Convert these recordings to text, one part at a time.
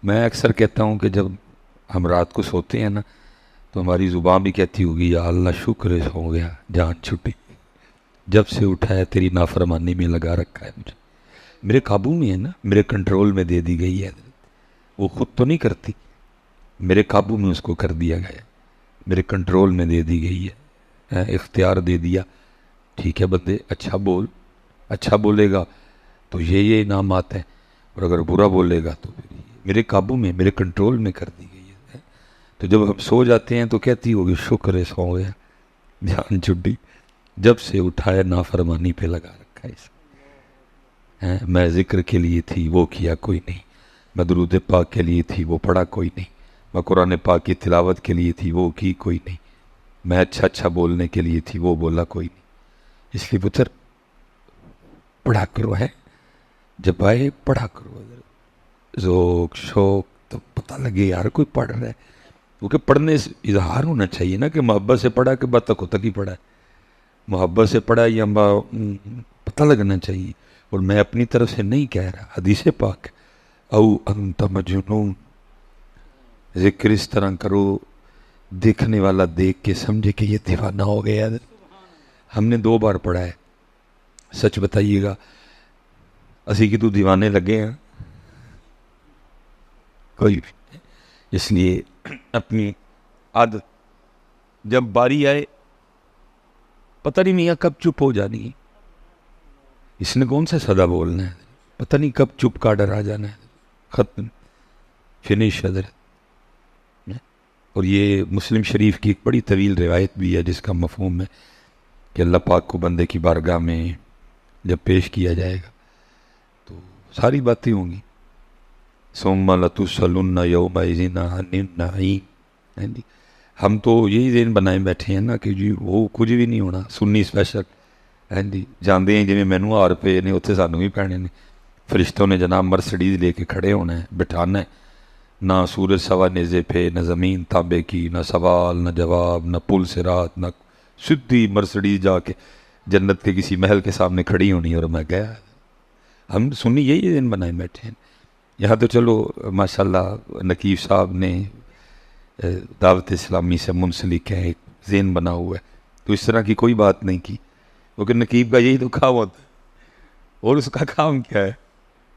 मैं अक्सर कहता हूँ कि जब हम रात को सोते हैं ना, तो हमारी ज़ुबान भी कहती होगी या अल्लाह शुक्र है हो गया, जान छुट्टी, जब से उठा है तेरी नाफरमानी में लगा रखा है मुझे। मेरे काबू में है ना, मेरे कंट्रोल में दे दी गई है। वो खुद तो नहीं करती, मेरे काबू में उसको कर दिया गया है, मेरे कंट्रोल में दे दी गई है, इख्तियार दे दिया। ठीक है बंदे, अच्छा बोल, अच्छा बोलेगा तो ये इनाम आते हैं, और अगर बुरा बोलेगा तो फिर ये मेरे काबू में, मेरे कंट्रोल में कर दी गई है। तो जब हम सो जाते हैं तो कहती होगी शुक्र है सो गया, जान छुट्टी, जब से उठाया नाफरमानी पे लगा रखा है इसे। मैं जिक्र के लिए थी वो किया कोई नहीं, मैं दुरूद पाक के लिए थी वो पढ़ा कोई नहीं, मैं कुरान पाक की तिलावत के लिए थी वो की कोई नहीं, मैं अच्छा अच्छा बोलने के लिए थी वो बोला कोई नहीं। इसलिए पुत्र पढ़ा करो, है जब आए पढ़ा करो, ज़ोक शौक तो पता लगे यार कोई पढ़ रहा है। क्योंकि पढ़ने से इजहार होना चाहिए ना कि मोहब्बत से पढ़ा कि बतख को तक ही पढ़ा है, मोहब्बत से पढ़ा या पता लगना चाहिए। और मैं अपनी तरफ से नहीं कह रहा, हदीस पाक औ अंत मजनून, जिक्र इस तरह करो देखने वाला देख के समझे कि ये दीवाना हो गया। हमने 2 बार पढ़ा है, सच बताइएगा असी कि तू दीवाने लगे हैं कोई भी। इसलिए अपनी आदत, जब बारी आए पता नहीं मियाँ कब चुप हो जानी है, इसने कौन सा सदा बोलना है, पता नहीं कब चुप का डर आ जाना है, ख़त्म, फिनिश हजरत। और ये मुस्लिम शरीफ की एक बड़ी तवील रिवायत भी है जिसका मफहूम है कि अल्लाह पाक को बंदे की बारगाह में जब पेश किया जाएगा तो सारी बातें होंगी। सुम्मा लतुस्सलुन्ना यौमइज़िन अनिन नईम। हम तो यही दिन बनाए बैठे हैं ना कि जी वो कुछ भी नहीं होना, सुन्नी स्पैशल है जी, जानते हैं जिमें मैनू हार पे ने उत्थे सानू भी पैने ने, फरिश्तों ने जनाब मर्सडीज लेके खड़े होना है, बिठाना है, ना सूरज सवा नेज़े पे, न ज़मीन तांबे की, न सवाल न जवाब, न पुल से रात, न सीधी मर्सडीज जाके जन्नत के किसी महल के सामने खड़ी होनी। और मैं गया, हम सुन्नी यही दिन बनाए बैठे हैं। यहाँ तो चलो माशाल्लाह नकीब साहब ने दावत इस्लामी से मुंसलिक है, एक ज़ेन बना हुआ है, तो इस तरह की कोई बात नहीं की, क्योंकि नकीब का यही तो काम होता है। और उसका काम क्या है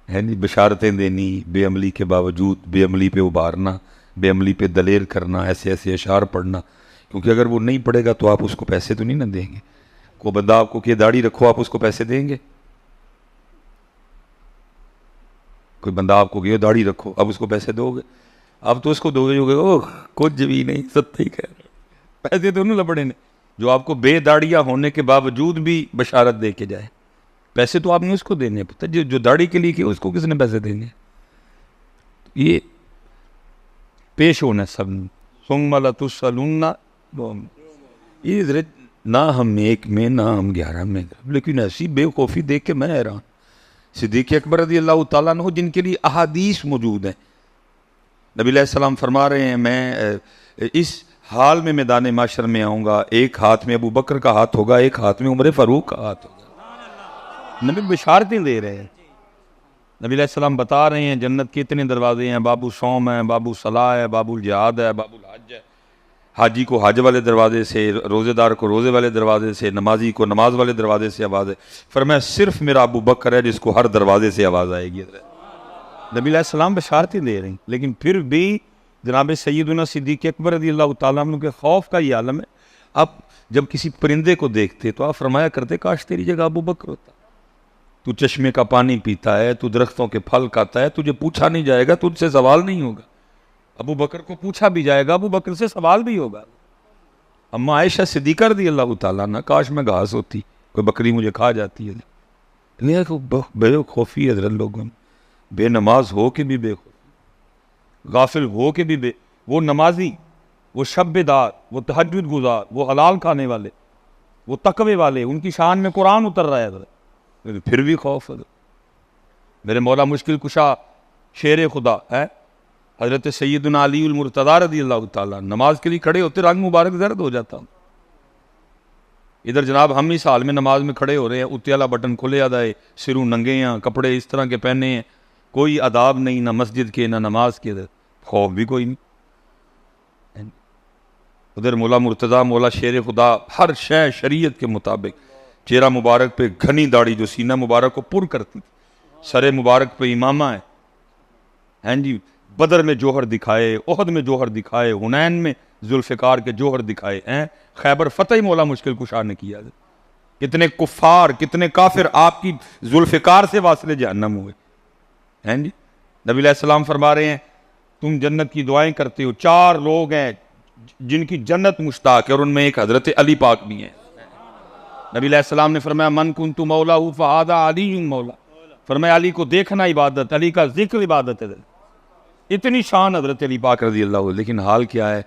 नहीं, बशारतें देनी, बेअमली के बावजूद बेअमली पे उभारना, बेअमली पे दलेर करना, ऐसे ऐसे अशार पढ़ना। क्योंकि अगर वो नहीं पढ़ेगा तो आप उसको पैसे तो नहीं ना देंगे। कोई बंदा आपको कि दाढ़ी रखो, आप उसको पैसे देंगे? कोई बंदा आपको कि दाढ़ी रखो, अब उसको पैसे दोगे? अब तो उसको दोगे होगे ओह कुछ भी नहीं, सत्य ही कह रहे, पैसे तो नहीं लपड़े ने जो आपको बेदाड़िया होने के बावजूद भी बशारत दे के जाए। पैसे तो आपने उसको देने, पता जो दाढ़ी के लिए किया उसको किसने पैसे देने? ये पेश होना सब सुम्मा लतुस्सलुन्ना, ये ना हम 1 में ना हम 11 में, लेकिन ऐसी बेवकूफ़ी देख के मैं हैरान। सिद्दीक़ अकबर रज़ी अल्लाह तआला अन्हु जिनके लिए अहादीस मौजूद हैं, नबी अलैहिस्सलाम फरमा रहे हैं मैं इस हाल में मैदान माशर में आऊँगा, एक हाथ में अबू बकर का हाथ होगा, एक हाथ में उमर फ़ारूक का हाथ होगा। नबी बिशारतें दे रहे हैं, नबी अलैहिस्सलाम बता रहे हैं जन्नत के इतने दरवाजे हैं, बाबू सौम है, बाबू सलाह है, बाबू जिहाद है, बाबू हज है। हाजी को हज वाले दरवाजे से, रोज़ेदार को रोज़े वाले दरवाजे से, नमाजी को नमाज वाले दरवाजे से आवाज़ है। फरमाया सिर्फ मेरा अबू बकर है जिसको हर दरवाजे से आवाज़ आएगी। नबी अलैहिस्सलाम बशारतें दे रहे हैं, लेकिन फिर भी जनाब सैयदना सिद्दीक़ अकबर रज़ियल्लाहु ताला अन्हु के खौफ का ये आलम है। अब जब किसी परिंदे को देखते तो आप फरमाया करते काश तेरी जगह अबू बकर होता। तू चश्मे का पानी पीता है, तू दरख्तों के फल खाता है, तुझे पूछा नहीं जाएगा, तुझसे सवाल नहीं होगा। अबू बकर को पूछा भी जाएगा, अबू बकर से सवाल भी होगा। अम्मा आयशा सिद्दीक़ा रज़ियल्लाहु ताला अन्हा, काश मैं घास होती, कोई बकरी मुझे खा जाती है। बेखौफी हज़रत लोगों, बेनमाज हो के भी बेखौफी, गाफिल हो के भी वो नमाजी, वो शब्बेदार, वो तहज्जुद गुजार, वो हलाल खाने वाले, वो तकवे वाले, उनकी शान में कुरान उतर रहा है, फिर भी खौफ है। मेरे मौला मुश्किल कुशा शेर खुदा है हज़रत सैयदना अली मुर्तज़ा रज़ियल्लाहु ताला नमाज के लिए खड़े होते, रंग मुबारक जर्द हो जाता। इधर जनाब हम इस हाल में नमाज में खड़े हो रहे हैं, उत्ते वाला बटन खुले आदा है, सिरों नंगे हैं, कपड़े इस तरह के पहने हैं, कोई अदाब नहीं, ना मस्जिद के ना नमाज के, खौफ भी कोई नहीं। उधर मौला मुर्तज़ा, मौला शेर खुदा, हर शय शरीयत के मुताबिक। चेहरा मुबारक पे घनी दाढ़ी जो सीना मुबारक को पुर करती, सरे मुबारक पे इमामा है, हैं जी। बदर में जोहर दिखाए, ओहद में जोहर दिखाए, हुनैन में जुल्फ़िकार के जोहर दिखाए हैं, खैबर फतेह मौला मुश्किल कुशा ने किया। कितने कुफ़ार, कितने काफिर आपकी जुल्फ़िकार से वासिले जहन्नम हुए, हैं जी। नबी अलैहिस्सलाम फरमा रहे हैं तुम जन्नत की दुआएं करते हो, 4 लोग हैं जिनकी जन्नत मुश्ताक है और उनमें एक हजरत अली पाक भी हैं। नबी अलैहिस्सलाम ने फरमाया मन कुन्तु मौला फ़हादा अली मौला, फरमाया अली को देखना इबादत, अली का जिक्र इबादत है। इतनी शान हजरत अली पाक रज़ी अल्लाह। लेकिन हाल क्या है,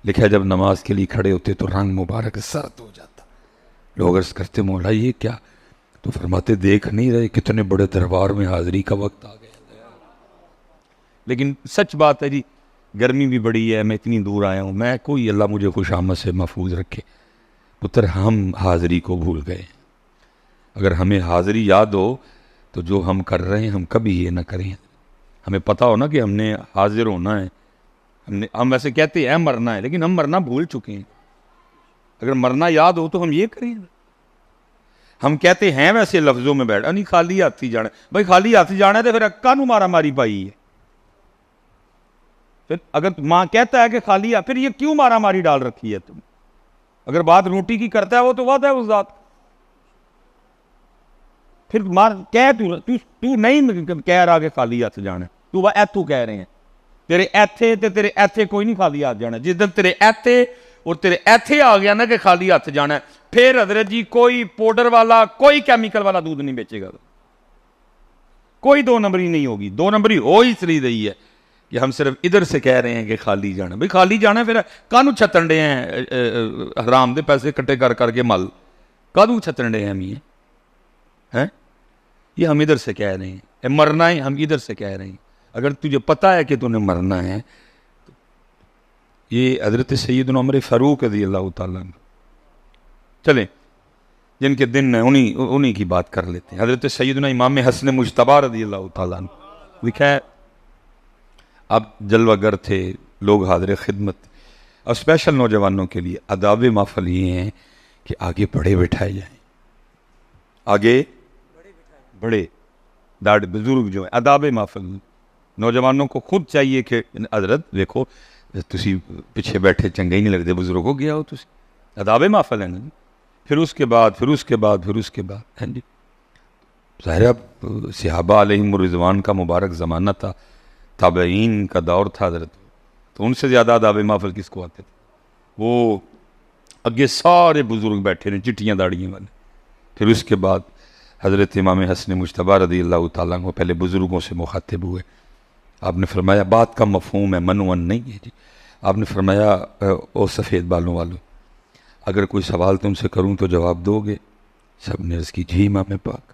लिखा है जब नमाज के लिए खड़े होते तो रंग मुबारक सर्द हो जाता। लोग अर्ज़ करते मौला ये क्या, तो फरमाते देख नहीं रहे कितने बड़े दरबार में हाजिरी का वक्त आ गया। लेकिन सच बात है जी, गर्मी भी बड़ी है, मैं इतनी दूर आया हूँ, मैं कोई अल्लाह मुझे खुशामद से महफूज रखे। पुत्र हम हाजिरी को भूल गए। अगर हमें हाजिरी याद हो तो जो हम कर रहे हैं हम कभी ये ना करें। हमें पता हो ना कि हमने हाजिर होना है, हम वैसे कहते हैं मरना है, लेकिन हम मरना भूल चुके हैं। अगर मरना याद हो तो हम ये करें। हम कहते हैं वैसे लफ्जों में बैठ नहीं खाली हाथी जाना, भाई खाली हाथी जाना है तो फिर कानू मारा मारी पाई है। फिर अगर माँ कहता है कि खाली है, फिर ये क्यों मारा मारी डाल रखी है तुम? अगर बात रोटी की करता है वो तो बात है उस बात, फिर मार कह तू नहीं कह रहा कि खाली हाथ जाना, तू वह ऐथू कह रहे हैं तेरे ऐथे ते तेरे ऐथे कोई नहीं खाली हाथ जाना। जिस दिन तेरे ऐथे और तेरे ऐथे आ गया ना कि खाली हाथ जाना है, फिर हजरत जी कोई पाउडर वाला, कोई केमिकल वाला दूध नहीं बेचेगा, कोई 2 नंबरी नहीं होगी। 2 नंबरी हो ही इसलिए रही है कि हम सिर्फ इधर से कह रहे हैं कि खाली जाना। भाई खाली जाना फिर कानू छत्तन डे हैं हराम दे पैसे इकट्ठे कर करके मल, कानू छत्तन डे हैं हम ये हम इधर से कह रहे हैं। मरना है हम इधर से कह रहे हैं। अगर तुझे पता है कि तूने मरना है, ये हजरत सैयदना उमर फ़ारूक रज़ियल्लाहु ताला अन्हु, चलें जिनके दिन है उन्हीं की बात कर लेते हैं। हजरत सैयदना इमाम हसन मुज्तबा रज़ियल्लाहु ताला अन्हु लिखा है, अब जलवागर थे, लोग हाजिर खिदमत, और स्पेशल नौजवानों के लिए आदाब महफिल ये हैं कि आगे बड़े बिठाए जाएं, आगे बड़े दाढ़ बुजुर्ग जो है। आदाब महफिल नौजवानों को खुद चाहिए कि हजरत देखो तुसी पिछे बैठे चंगे ही नहीं लगते, बुजुर्गों गया हो तुसी, आदाब महफिल है ना। फिर उसके बाद हैं जी, ज़ाहिर सहाबा अलैहिम रिज़वान का मुबारक ज़माना था, ताबईन का दौर था हजरत, तो उनसे ज़्यादा आदाब महफिल किसको आते थे। वो अगे सारे बुजुर्ग बैठे ने चिट्टियाँ दाढ़ियों वाले। फिर उसके बाद हज़रत इमाम हसन मुज्तबा रज़ियल्लाहु ताला अन्हु पहले बुज़ुर्गों से मुखातिब हुए। आपने फरमाया, बात का मफ़हूम है, मनवन नहीं है जी। आपने फरमाया ओ सफ़ेद बालों वालों, अगर कोई सवाल तुमसे करूं तो जवाब दोगे? सब ने अर्ज़ की जी इमाम पाक।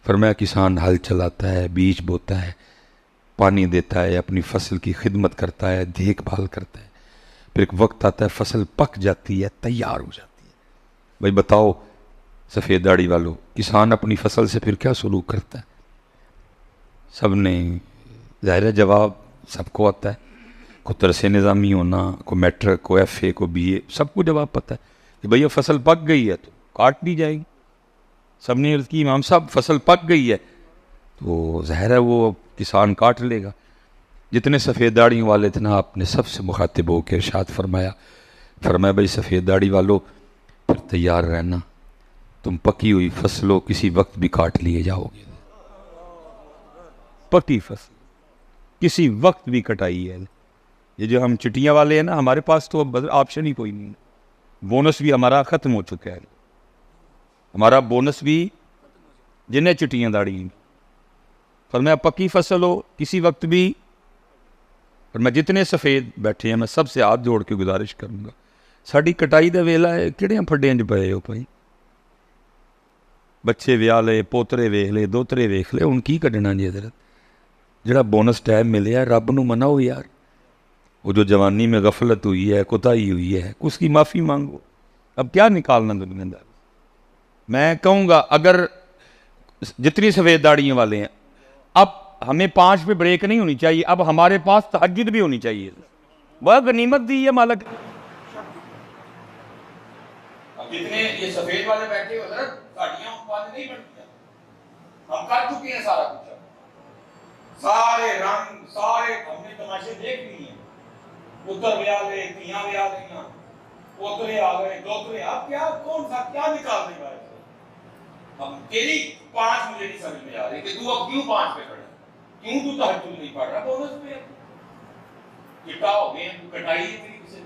फरमाया, किसान हल चलाता है, बीज बोता है, पानी देता है, अपनी फसल की खिदमत करता है, देखभाल करता है, फिर एक वक्त आता है फसल पक जाती है, तैयार हो जाती है। भाई बताओ सफ़ेद दाढ़ी वालों, किसान अपनी फसल से फिर क्या सलूक करता है? सब ने ज़ाहिर जवाब सबको आता है, को तरसे निज़ामी होना, को मैट्रिक, को FA, को BA, सबको जवाब पता है कि भैया फसल पक गई है तो काट दी जाएगी। सब ने अर्ज़ की इमाम साहब फसल पक गई है तो ज़ाहिर है वो किसान काट लेगा। जितने सफ़ेद दाढ़ियों वाले थे ना, आपने सबसे मुखातिब होकर इरशाद फरमाया भाई सफ़ेद दाढ़ी वालों फिर तैयार रहना, तुम पकी हुई फसलों किसी वक्त भी काट लिए जाओगे। पकी फसल किसी वक्त भी कटाई है। ये जो हम चिट्टियाँ वाले हैं ना, हमारे पास तो अब ऑप्शन ही कोई नहीं, बोनस भी हमारा ख़त्म हो चुका है। हमारा बोनस भी जिन्हें चिट्टियाँ दाढ़ी, पर मैं पक्की फसल हो किसी वक्त भी। पर मैं जितने सफ़ेद बैठे हैं मैं सबसे हाथ जोड़ के गुजारिश करूँगा, साड़ी कटाई का वेला है, किहड़े फड्डियां च पए हो भाई? बच्चे विआह ले, पोतरे वेख ले, दोतरे वेख ले, हुण की कड्ढना जी हज़रत? जिहड़ा बोनस टाइम मिले रब नूं मनाओ यार। वो जो जवानी में गफलत हुई है, कोताही हुई है, उसकी माफ़ी मांगो। अब क्या निकालना दुनियादार? मैं कहूँगा अगर जितनी सफ़ेद दाढ़ियों वाले हैं, अब हमें 5 पे ब्रेक नहीं होनी चाहिए, अब हमारे पास तहज्जुद भी होनी चाहिए। वह गनीमत दी है मालिक। अब जितने ये सफेद वाले बैठे हो ना, साड़ियां बात नहीं बनती, हम कर चुके हैं सारा कुछ, सारे रंग सारे हमने तमाशे देख लिए हैं। उधर भी आ गए, तियां भी आ गई, पोतरे आ गए, दोतरे, अब क्या कौन सा क्या निकाल देगा? हम तेरी 5 मुझे नहीं समझ में आ रही कि तू अब क्यों 5 पे खड़ा, क्यों तू तहज्जुद नहीं पढ़ रहा? बोनस पे चिट्टा हो गए, तू कटाई है तेरी किसे,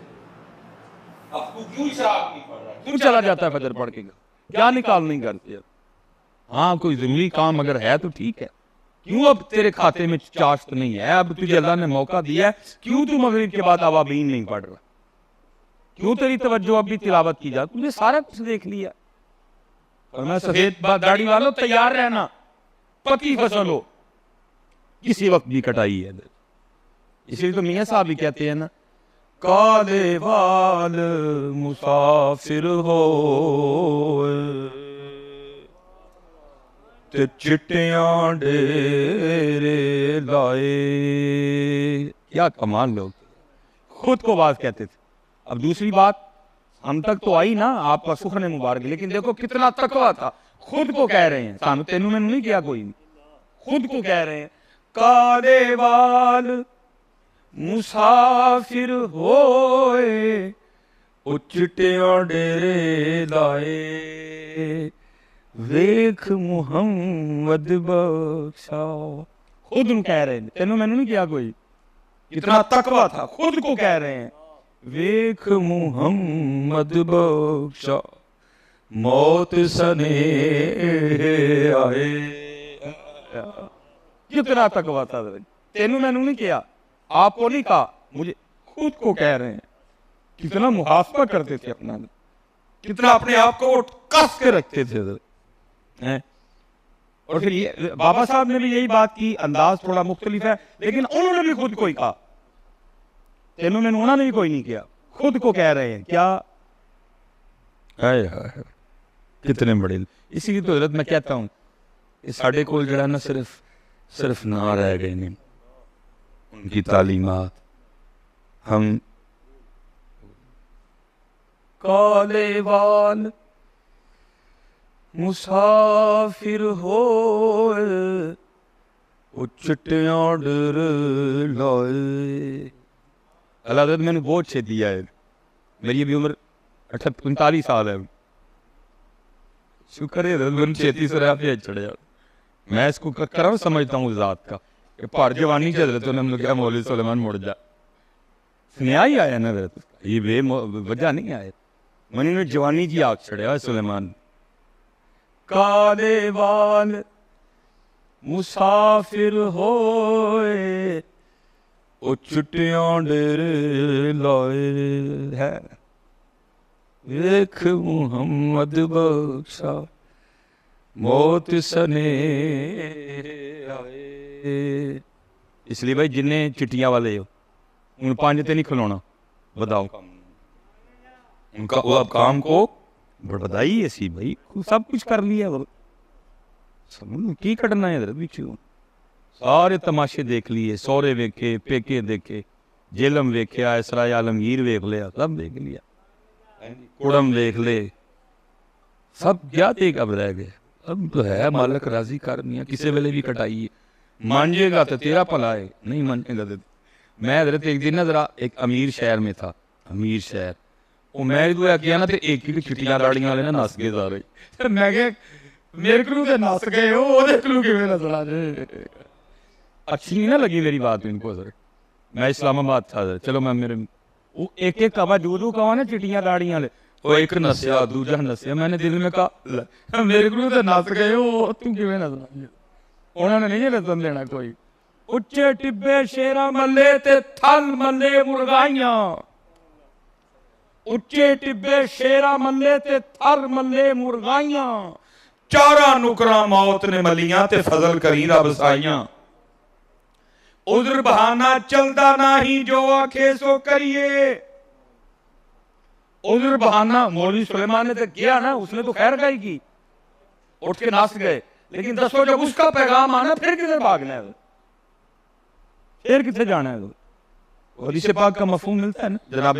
अब तू क्यों इशराक नहीं पढ़ रहा? क्यों चला जाता है फजर पढ़ के? क्या निकाल नहीं करते? हाँ कोई ज़रूरी काम अगर है तो ठीक है, क्यों अब तेरे खाते में चाश्त नहीं है? अब तुझे अल्लाह ने मौका दिया है, क्यों तू मगरिब के बाद अवाबीन नहीं पढ़ रहा? क्यों तेरी तवज्जो अब भी तिलावत की जा? तुझे सारा कुछ देख लिया। और मैं सफेद दाढ़ी वालों तैयार रहना, पति फसल हो, किसी वक्त भी कटाई है। इसलिए तो मियाँ साहब भी कहते हैं ना, काले वाल मुसाफिर हो ते चिट्टियां डेरे लाए। क्या कमाल लोग, खुद को बात कहते थे। अब दूसरी बात हम तक तो आई ना, आपका सुखन मुबारक, लेकिन देखो कितना तकवा था। खुद को कह रहे हैं, सानू तेनू मैनू नहीं किया कोई, खुद को कह रहे हैं काले वाल मुसाफिर होए ओ चिट्टियां डेरे लाए वेख मुहम्मद बख्शा। खुद कह रहे हैं, तेनू मैनू नहीं किया कोई, कितना तकवा था। खुद को कह रहे हैं वेख मुहम्मद बख्शा मौत सने आए। कितना तकवा था, तेनू मैनू नहीं किया, आपको नहीं कहा, मुझे खुद को कह रहे हैं। कितना मुहासबा करते थे अपना, कितना अपने आप को कस के रखते थे हैं? और फिर ये बाबा साहब ने भी यही बात की, अंदाज थोड़ा मुख्तलिफ है, लेकिन उन्होंने भी खुद को ही कहा। तेनों में उन्होंने भी कोई नहीं किया, खुद को कह रहे हैं। क्या है कितने बड़े। इसीलिए तो हज़रत मैं कहता हूँ साढ़े कोल जड़ा ना सिर्फ ना रह गए नहीं, उनकी तालीमात हम काले वाल मुसाफिर हो चिट्टियां डर लाए। अल्लाह ने मैंने बहुत छे दिया है, मेरी अभी उम्र 45 साल है। शुक्र है मैंने छेती से पे चढ़ जा। मैं इसको कर समझता हूँ ज़ात का, पर जवानी चल तो हमने क्या मौलवी सुलेमान मुड़ जा, स्नेहा ही आया ना, ये बे वजह नहीं आया। मैंने जवानी जी आग चढ़िया सुलेमान। काले वाल मुसाफिर होए ओ चिट्टियां डेरे लाए है वेख मुहम्मद बख्शा मौत सने आए। इसलिए भाई जिन्हें चिट्टियां वाले हो उन 5 ते नहीं खिलौना, बताओ उनका वो अब काम को बधाई ऐसी भाई सब कुछ कर लिया, की कटना है पीछे। सारे तमाशे देख लिए, सौरे वेखे, पेके देखे, जेलम वेख्या, इसराय आलमगीर वेख लिया, सब देख लिया, कुड़म देख ले, सब क्या देख अब रह गए। अब तो है मालक राजी कर नहीं, किसी वेले भी कटाइए, मांझेगा तो तेरा भला है, नहीं मांझेगा तो। मैं हजरत एक दिन ना जरा एक अमीर शहर में था, अमीर शहर, वो मैं गया ना तो एक चिट्टियां दाड़ियां वाले ना नस गए सारे। मैं क्या मेरे को तो नस गए हो, नसना अच्छी नहीं ना लगी मेरी बात इनको सर। मैं इस्लामाबाद था, चलो मैं मेरे वो एक कवा दूधू कवा ना चिट्टियां दाड़ियां वाले, वो एक नसिया दूजा नसिया। मैंने दिल में कहा मेरे को तो नस गए हो, तू किवें नसना? उन्होंने नहीं नसन देना कोई। उच्चे टिब्बे शेरा मल्ले ते थल मल्ले मुर्गाइयां, उच्चे टिब्बे शेरा मल्ले ते थर मल्ले मुर्गाइयां, चारा नुकरा मौत ने मलियां ते फजल करी रब साइयां। उधर बहाना चलदा नाही जो आखे सो करिए, उधर बहाना। मौलवी सुलेमान ने तो किया ना, उसने तो खैर गई की, उठ के नाच गए, लेकिन दसो जब उसका पैगाम आना फिर किधर भागना है? फिर कितने जाना है? और हदीस पाक का मफहूम मिलता है ना। जनाब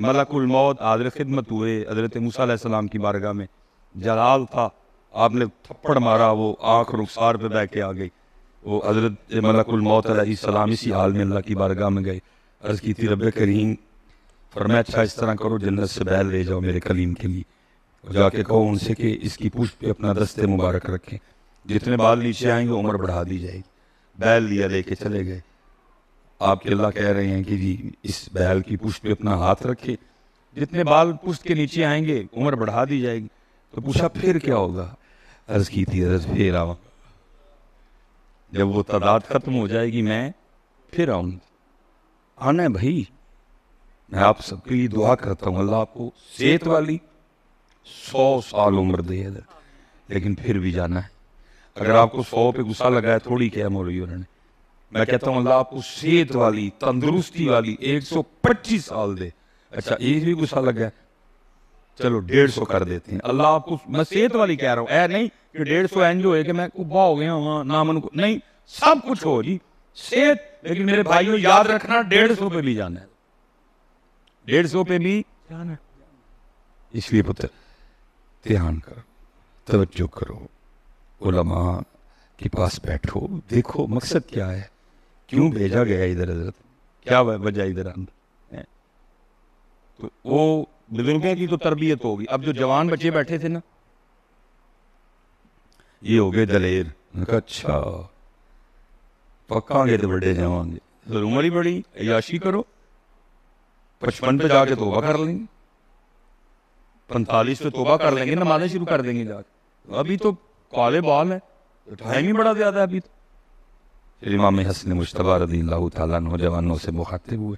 मलकुल मौत हाज़िर खिदमत हुए हज़रत मूसा अलैहिस्सलाम की बारगाह में, जलाल था, आपने थप्पड़ मारा, वो आँख रुखसार पे बह के आ गई। वो हज़रत मलकुल मौत अलैहिस्सलाम इसी हाल में अल्लाह की बारगाह में गए, अर्ज़ की थी रब्बे करीम फरमाया अच्छा इस तरह करो, जन्नत से बैल ले जाओ मेरे कलीम के लिए, और जाके कहो उनसे कि इसकी पुष्ट पे अपना दस्ते मुबारक रखें, जितने बाल नीचे आएंगे उम्र बढ़ा दी जाएगी। बैल लिया, लेके चले गए। आपके अल्लाह कह रहे हैं कि जी इस बैल की पुष्ट पे अपना हाथ रखे, जितने बाल पुष्ट के नीचे आएंगे उम्र बढ़ा दी जाएगी। तो पूछा फिर क्या होगा? अर्ज की थी फिर आऊँ, जब वो तादाद खत्म हो जाएगी मैं फिर आऊँगा। आना है भाई, मैं आप सबके लिए दुआ करता हूँ अल्लाह आपको सेहत वाली 100 साल उम्र दे, लेकिन फिर भी जाना है। अगर आपको 100 पे गुस्सा लगा है, थोड़ी क्या मौलवी उन्होंने, मैं कहता हूँ अल्लाह आपको सेहत वाली तंदुरुस्ती वाली 125 साल दे। अच्छा एक भी गुस्सा लगा है, चलो 150 कर देते हैं। अल्लाह आपको, मैं सेहत वाली कह रहा हूँ, ऐ नहीं कि 150 एंज हो कि मैं कुब्बा हो गया वहां नामन को, नहीं, सब कुछ हो जी सेहत। लेकिन मेरे भाइयों याद रखना 150 पे भी जाना है, 150 पे भी जाना है। इसलिए पुत्र ध्यान करो, तवज्जो करो, उलमा के पास बैठो, देखो मकसद क्या है, क्यों भेजा गया इधर, हजरत क्या वजह इधर अंदर है। तो वो बुजुर्गों की तो तरबियत होगी। अब जो जवान बच्चे बैठे थे ना, ये हो गए दलेर। अच्छा पक्कांगे तो बड़े जावांगे, तो उम्र ही बड़ी, अयाशी करो, 55 पे जाके तोबा कर लेंगे, 45 पे तोबा कर लेंगे, नमाजें शुरू कर देंगे जाके। अभी तो काले बाल है, तो टाइम ही बड़ा ज्यादा है अभी तो। फिर इमाम हसन मुश्तबा रज़ियल्लाहु ताला अन्हु जवानों से मुखातिब हुए,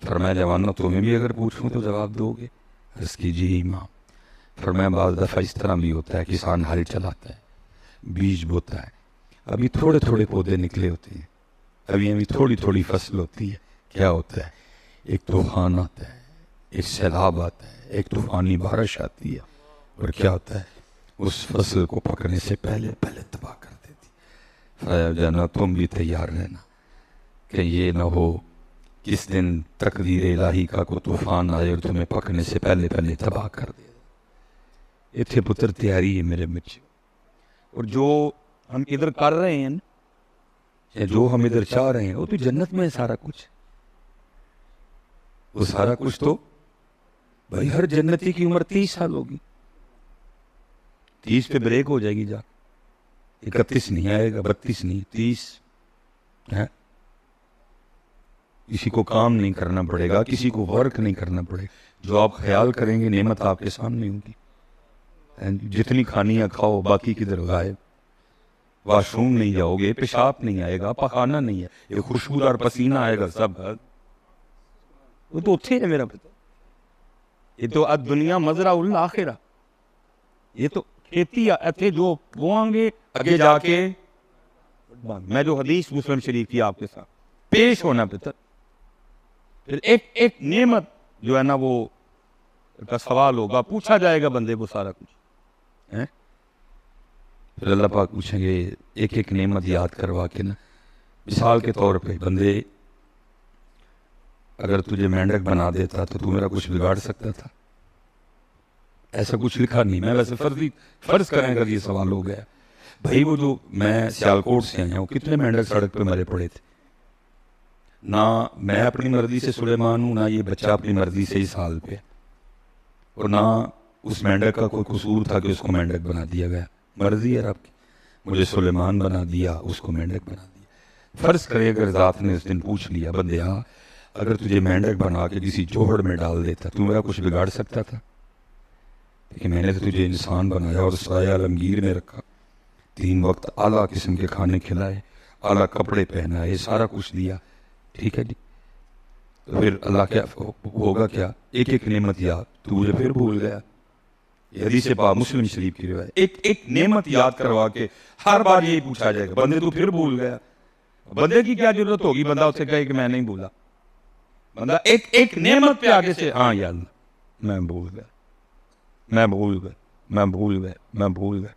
फरमाया जवानों तुम्हें भी अगर पूछूं तो जवाब दोगे? अर्ज़ की जी इमाम। फरमाया बाज़ दफ़ा इस तरह भी होता है, किसान हल चलाता है, बीज बोता है, अभी थोड़े थोड़े पौधे निकले होते हैं, अभी अभी थोड़ी थोड़ी फसल होती है, क्या होता है, एक तूफान आता है, एक सैलाब आता है, एक तूफानी बारिश आती है, और क्या होता है, उस फसल को पकड़ने से पहले पहले तबाह कर देती। जाना तुम भी तैयार रहना कि ये ना हो किस दिन तकदीर इलाही का कोई तूफान आए और तुम्हें पकड़ने से पहले पहले तबाह कर दे। इतने पुत्र तैयारी है मेरे बच्चे। और जो हम इधर कर रहे हैं, जो हम इधर चाह रहे हैं, वो तो जन्नत में है सारा कुछ। वो सारा कुछ तो भाई हर जन्नती की उम्र 30 साल होगी, 30 पे ब्रेक हो जाएगी, जा 31 नहीं आएगा, 32 नहीं, 30 है। किसी को काम नहीं करना पड़ेगा, किसी को वर्क नहीं करना पड़ेगा, जो आप ख्याल करेंगे नेमत आपके सामने होगी। जितनी खानी है खाओ, बाकी किधर गायब। वॉशरूम नहीं जाओगे, पेशाब नहीं आएगा, पखाना नहीं है, ये खुशबूदार पसीना आएगा सब। वो तो उठे है मेरा पता, ये तो अब दुनिया मजरा उल आखिरा, ये तो खेती इतने जो बोआंगे आगे जाके। मैं जो हदीस मुस्लिम शरीफ की आपके साथ पेश होना पितर, फिर एक एक नेमत जो है ना वो का सवाल होगा, पूछा जाएगा बंदे को सारा कुछ है। फिर अल्लाह पाक पूछेंगे एक एक नेमत याद करवा के ना। मिसाल के तौर पे बंदे अगर तुझे मेंढक बना देता तो तू मेरा कुछ बिगाड़ सकता था? ऐसा कुछ लिखा नहीं। मैं वैसे फर्ज करें अगर ये सवाल हो गया, भाई वो जो मैं सियालकोट से आया हूँ, कितने मेंढक सड़क पे मरे पड़े थे। ना मैं अपनी मर्जी से सुलेमान हूँ, ना ये बच्चा अपनी मर्जी से इस हाल पे, और ना उस मेंढक का कोई कसूर था कि उसको मेंढक बना दिया गया। मर्जी है आपकी, मुझे सुलेमान बना दिया, उसको मेंढक बना दिया। फर्ज करे अगर ज़ात ने उस दिन पूछ लिया, बंदे हाँ अगर तुझे मेंढक बना के किसी जोहड़ में डाल देता, तू मेरा कुछ बिगाड़ सकता था? कि मैंने तो तुझे इंसान बनाया और साया आलमगीर में रखा, 3 वक्त आला किस्म के खाने खिलाए, आला कपड़े पहनाए, सारा कुछ दिया, ठीक है जी। तो फिर अल्लाह क्या होगा, क्या एक एक नेमत याद, तू मुझे फिर भूल गया। ये हदीस पाक मुस्लिम शरीफ की रिवायत। एक एक नेमत याद करवा के हर बार यही पूछा जाएगा, बंदे तू फिर भूल गया। बंदे की क्या जरूरत होगी, बंदा उससे कहे कि मैं नहीं भूला। बंदा एक एक नेमत पे आगे से हाँ यार मैं भूल गया, मैं भूल गया, मैं भूल गया, मैं भूल गया।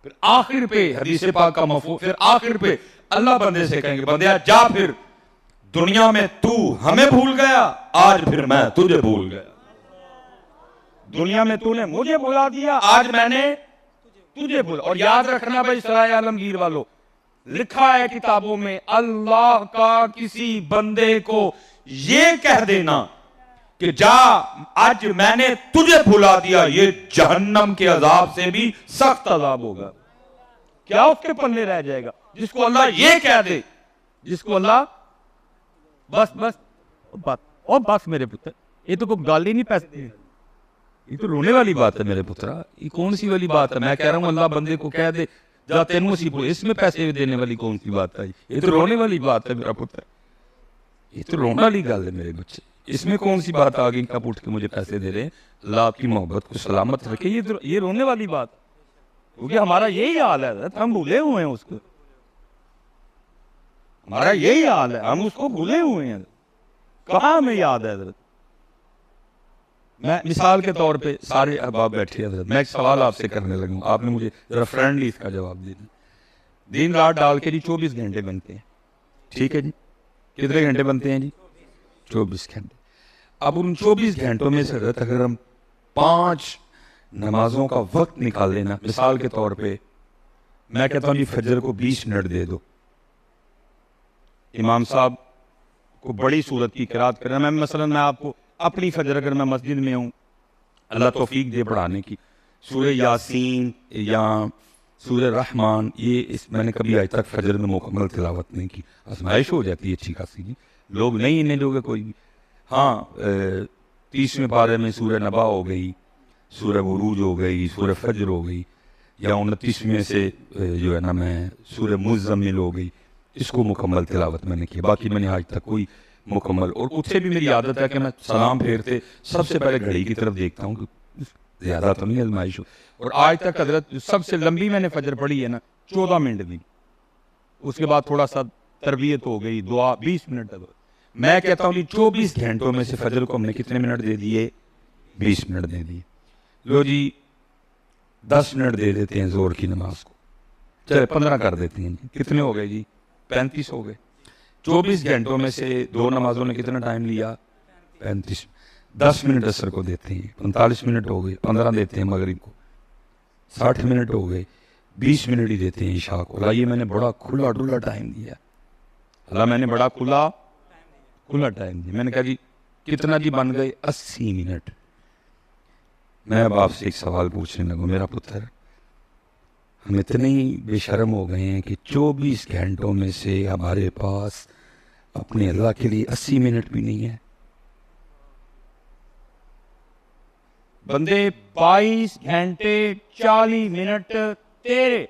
फिर आखिर पे हदीस पाक का मफहूम, फिर आखिर पे अल्लाह बंदे से कहेंगे बंदे जा फिर दुनिया में तू हमें भूल गया, आज फिर मैं तुझे भूल गया। दुनिया में तूने मुझे भुला दिया, आज मैंने तुझे भूला। और याद रखना भाई सराय आलमगीर वालों, लिखा है किताबों में, अल्लाह का किसी बंदे को ये कह देना कि जा आज मैंने तुझे भुला दिया, ये जहन्नम के अजाब से भी सख्त अजाब होगा। क्या उसके पल्ले रह जाएगा जिसको अल्लाह ये कह दे, जिसको अल्लाह बस मेरे पुत्र, ये तो कोई गाली नहीं पैसे, ये तो रोने वाली बात है मेरे पुत्रा। ये कौन सी वाली बात है? मैं कह रहा हूं अल्लाह बंदे को कह दे जा तेन मुसीबत, इसमें पैसे देने वाली कौन सी बात है? ये तो रोने वाली बात है मेरा पुत्र, ये तो रोने वाली गल है मेरे बच्चे। इसमें कौन सी बात आ गई कब उठ के मुझे पैसे दे रहे हैं? अल्लाह आपकी मोहब्बत को सलामत रखे। ये रोने वाली बात, क्योंकि हमारा यही हाल है, हम भूले हुए हैं उसको, हमारा यही हाल है, हम उसको भूले हुए हैं। कहाँ हमें याद है? मैं मिसाल के तौर पे सारे अहबाब बैठे हैं, मैं एक सवाल आपसे करने लगूं, आपने मुझे जरा फ्रेंडली इसका जवाब देना। दिन रात डाल के जी 24 घंटे बनते हैं, ठीक है जी, कितने घंटे बनते हैं जी? 24 घंटे। अब उन 24 घंटों में से अगर हम 5 नमाजों का वक्त निकाल लेना, मिसाल के तौर पे मैं कहता हूं जी फजर को 20 मिनट दे दो, इमाम साहब को बड़ी सूरत की किरात करना। मैं मसलन मैं आपको अपनी फजर, अगर मैं मस्जिद में हूँ, अल्लाह तौफीक दे पढ़ाने की, सूरह यासीन या सूरह रहमान, ये मैंने कभी आज तक फजर में मुकम्मल तिलावत नहीं की। आजमाइश हो जाती है अच्छी खासी जी, लोग नहीं इन्हें लोग कोई भी। हाँ 30वें पारे में सूरह नबा हो गई, सूरह बुरूज हो गई, सूरह फजर हो गई, या 29वें से जो है ना मैं सूरह मुज़म्मिल हो गई, इसको मुकम्मल तिलावत मैंने की। बाकी मैंने आज तक कोई मुकम्मल, और उससे भी मेरी आदत है कि मैं सलाम फेरते सबसे पहले घड़ी की तरफ देखता हूँ, ज्यादा तो नहीं आजमाइश हो। और आज तक हजरत सबसे लंबी मैंने फजर पढ़ी है ना 14 मिनट की, उसके बाद थोड़ा सा तरबियत हो गई, दुआ 20 मिनट तक। मैं कहता हूँ 24 घंटों में से फजर को हमने कितने मिनट दे दिए? 20 मिनट दे दिए। लो जी 10 मिनट दे देते हैं जोर की नमाज को, चले 15 कर देते हैं, कितने हो गए जी? 35 हो गए। 24 घंटों में से 2 नमाजों ने कितना टाइम लिया? 35। 10 मिनट असर को देते हैं, 45 मिनट हो गए। 15 देते हैं मगरिब को, 60 मिनट हो गए। 20 मिनट ही देते हैं ईशा को। ये मैंने बड़ा खुला डुला टाइम दिया, अल्लाह मैंने बड़ा खुला टाइम दिया। मैंने कहा जी कितना जी? बन गए 80 मिनट। मैं अब आपसे एक सवाल पूछने लगूं, मेरा पुत्र, हम इतने ही बेशर्म हो गए हैं कि 24 घंटों में से हमारे पास अपने अल्लाह के लिए 80 मिनट भी नहीं है। बंदे 22 घंटे 40 मिनट तेरे,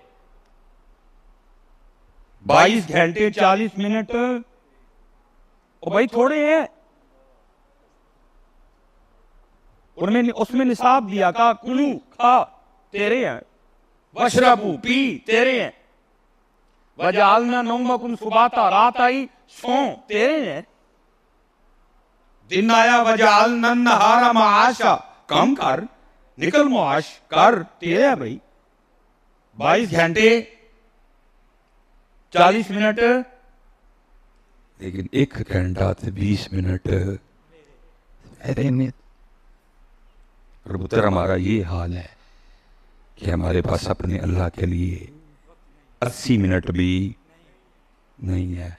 22 घंटे 40 मिनट, ओ भाई थोड़े हैं। उनमें उसमें निसाब दिया, का कुलू खा तेरे हैं, वशरबू पी तेरे हैं, वजालना नौमकुम सुबाता, रात आई सो तेरे हैं, दिन आया वजालना नहारा माशा, कम कर निकल मुआश कर, तेरे है भाई। 22 घंटे 40 मिनट, लेकिन 1 घंटा से 20 मिनट और पुत्र हमारा ये हाल है कि हमारे पास अपने अल्लाह के लिए 80 मिनट भी नहीं है।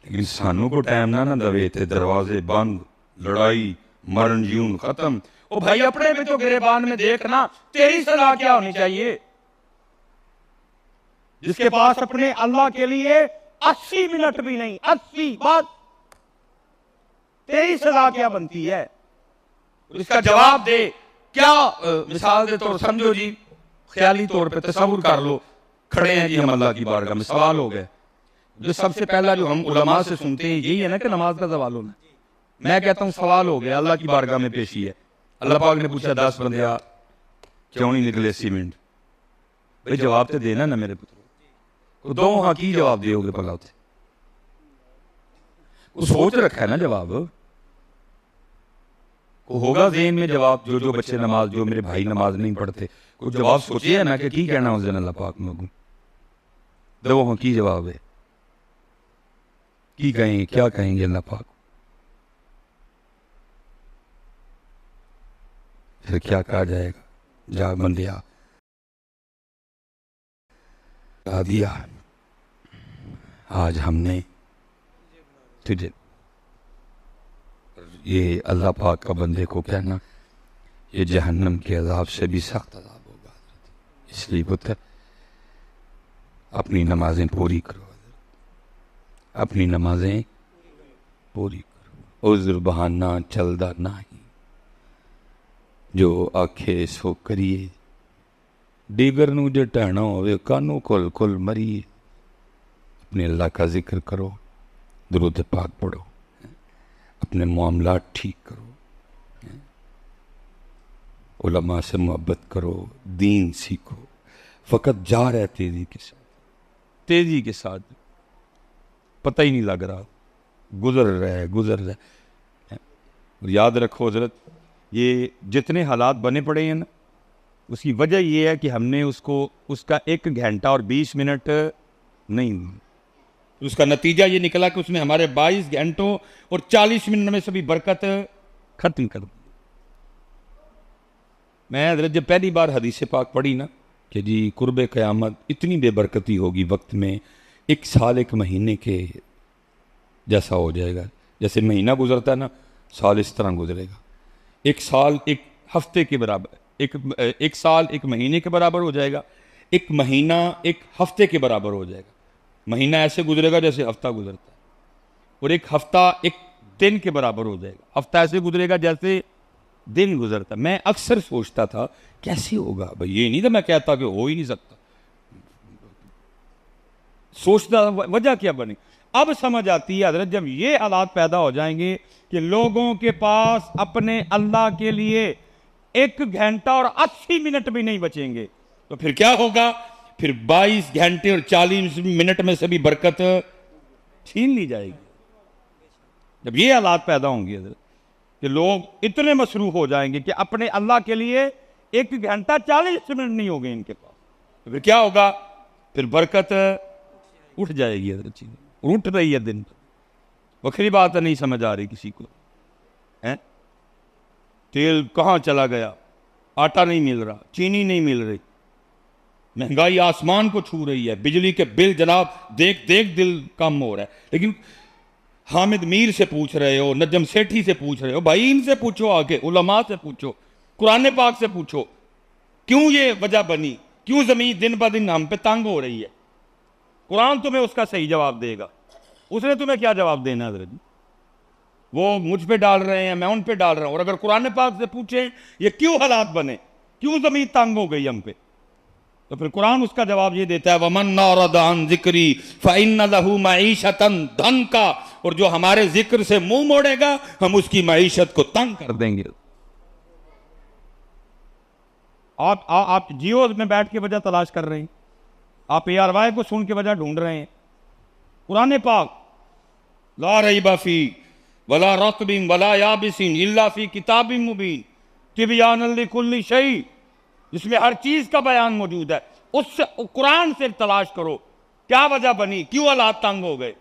लेकिन सानू को टाइम ना दवे ते दरवाजे बंद, लड़ाई मरण जीवन खत्म। ओ भाई अपने में तो गिरेबान में देखना, तेरी सलाह क्या होनी चाहिए? जिसके पास अपने अल्लाह के लिए 80 मिनट भी नहीं, 80 बात, तेरी सलाह क्या बनती है? इसका जवाब दे। क्या मिसाल दे तौर समझो जी, ख्याली तौर पे तसव्वुर कर लो, खड़े हैं जी हम अल्लाह की बारगाह में, सवाल हो गया। जो सबसे पहला जो हम उलमा से सुनते हैं यही है ना कि नमाज का सवाल होना। मैं कहता हूं सवाल हो गया, अल्लाह की बारगाह में पेशी है। अल्लाह पाक ने पूछा 10 बंदे क्यों नहीं निकले 80 मिनट? भाई जवाब तो देना ना मेरे पुत्र, दो हाँ की जवाब दोगे भला? उसे सोच रखा है ना जवाब, होगा ज़हन में जवाब। जो बच्चे नमाज, जो मेरे भाई नमाज नहीं पढ़ते, कुछ जवाब सोचिए है ना कि की कहना उस दिन अल्लाह पाक में दो हाँ की जवाब है। की कहें, क्या कहेंगे अल्लाह पाक? फिर क्या कहा जाएगा? जा बंदिया, कहा दिया आज हमने तुझे। ये अल्लाह पाक का बंदे को कहना, ये जहन्नम के अजाब से भी सख्त अजाब होगा। इसलिए पुत्र अपनी नमाजें पूरी करो, अपनी नमाजें पूरी करो। उज़्र बहाना चलदा नहीं, जो आखे सो करिए। डीगर नू जे टहना होवे कानू कुल कुल मरिए। अपने अल्लाह का जिक्र करो, दुरूद पाक पढ़ो, अपने मामलात ठीक करो, उलमा से मोहब्बत करो, दीन सीखो। फ़कत जा रहे तेजी के साथ, तेजी के साथ, पता ही नहीं लग रहा, गुजर रहा है। और याद रखो हजरत, ये जितने हालात बने पड़े हैं ना, उसकी वजह ये है कि हमने उसका 1 घंटा और 20 मिनट नहीं, उसका नतीजा ये निकला कि उसने हमारे 22 घंटों और 40 मिनट में सभी बरकत खत्म कर दी। मैं हजरत जब पहली बार हदीस पाक पढ़ी ना कि जी कुर्बे क़यामत इतनी बेबरकती होगी वक्त में, 1 साल 1 महीने के जैसा हो जाएगा। जैसे महीना गुजरता है ना, साल इस तरह गुजरेगा। 1 साल 1 हफ्ते के बराबर, एक साल 1 महीने के बराबर हो जाएगा, 1 महीना 1 हफ्ते के बराबर हो जाएगा। महीना ऐसे गुजरेगा जैसे हफ्ता गुजरता है, और 1 हफ्ता 1 दिन के बराबर हो जाएगा। हफ्ता ऐसे गुजरेगा जैसे दिन गुजरता। मैं अक्सर सोचता था कैसे होगा भाई, ये नहीं था मैं कहता कि हो ही नहीं सकता, सोचता वजह क्या बनी। अब समझ आती है हजरत, जब ये हालात पैदा हो जाएंगे कि लोगों के पास अपने अल्लाह के लिए 1 घंटा और 80 मिनट भी नहीं बचेंगे, तो फिर क्या होगा? फिर 22 घंटे और 40 मिनट में से भी बरकत छीन ली जाएगी। जब ये हालात पैदा होंगे हजरत कि लोग इतने मसरूफ हो जाएंगे कि अपने अल्लाह के लिए 1 घंटा 40 मिनट नहीं होंगे इनके पास, तो फिर क्या होगा? फिर बरकत उठ जाएगी हजरत, चीज़ उठ रही है दिन पर। वक्री बात नहीं समझ आ रही किसी को, है? तेल कहाँ चला गया, आटा नहीं मिल रहा, चीनी नहीं मिल रही, महंगाई आसमान को छू रही है, बिजली के बिल जनाब देख देख दिल कम हो रहा है। लेकिन हामिद मीर से पूछ रहे हो, नजम सेठी से पूछ रहे हो, भाई इनसे पूछो, आगे उलमा से पूछो, कुरान पाक से पूछो, क्यों ये वजह बनी, क्यों जमीन दिन ब दिन हम पे तंग हो रही है। कुरान तुम्हें उसका सही जवाब देगा, उसने तुम्हें क्या जवाब देना है हजरत? वो मुझ पे डाल रहे हैं, मैं उन पे डाल रहा हूं। और अगर कुरान पाक से पूछे ये क्यों हालात बने, क्यों जमीन तंग हो गई हम पे, तो फिर कुरान उसका जवाब ये देता है, वमन अन जिक्री फइन्न लहू मईशतन धन का, और जो हमारे जिक्र से मुंह मोड़ेगा हम उसकी मईशत को तंग कर देंगे। आप जियो में बैठ के वजह तलाश कर रहे हैं, आप ARY को सुन के वजह ढूंढ रहे हैं। कुरान पाक ला रैब फी वला रत्बिन वला याबिसिन इल्ला फी किताबिन मुबीन तिबयानन लिकुल्ली शै, जिसमें हर चीज का बयान मौजूद है। उससे कुरान से तलाश करो क्या वजह बनी, क्यों हालात तंग हो गए,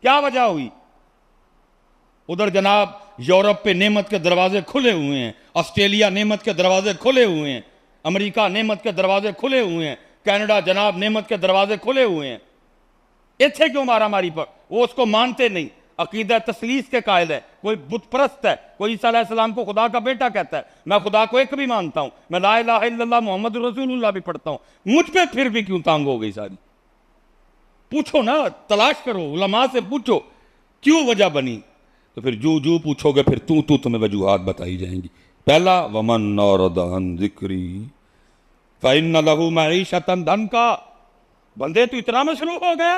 क्या वजह हुई। उधर जनाब यूरोप पे नेमत के दरवाजे खुले हुए हैं, ऑस्ट्रेलिया नेमत के दरवाजे खुले हुए हैं, अमेरिका नेमत के दरवाजे खुले हुए हैं, कनाडा जनाब नेमत के दरवाजे खुले हुए हैं। इतने क्यों मारा मारी पर? वो उसको मानते नहीं, अकीदा तसलीस के कायल है, कोई बुत परस्त है, कोई ईसा अलैहिस्सलाम को खुदा का बेटा कहता है। मैं खुदा को एक भी मानता हूं, मैं ला इलाहा इल्लल्लाह मोहम्मद रसूलुल्लाह भी पढ़ता हूं, मुझ पे फिर भी क्यों तंग हो गई सारी? पूछो ना, तलाश करो, उलमा से पूछो क्यों वजह बनी। तो फिर जू पूछोगे फिर तू तुम्हें वजूहात बताई जाएंगी। पहला वमन अन जिक्री फइन्न लहू मईशतन धन का, बंदे तू इतना मसरूफ हो गया।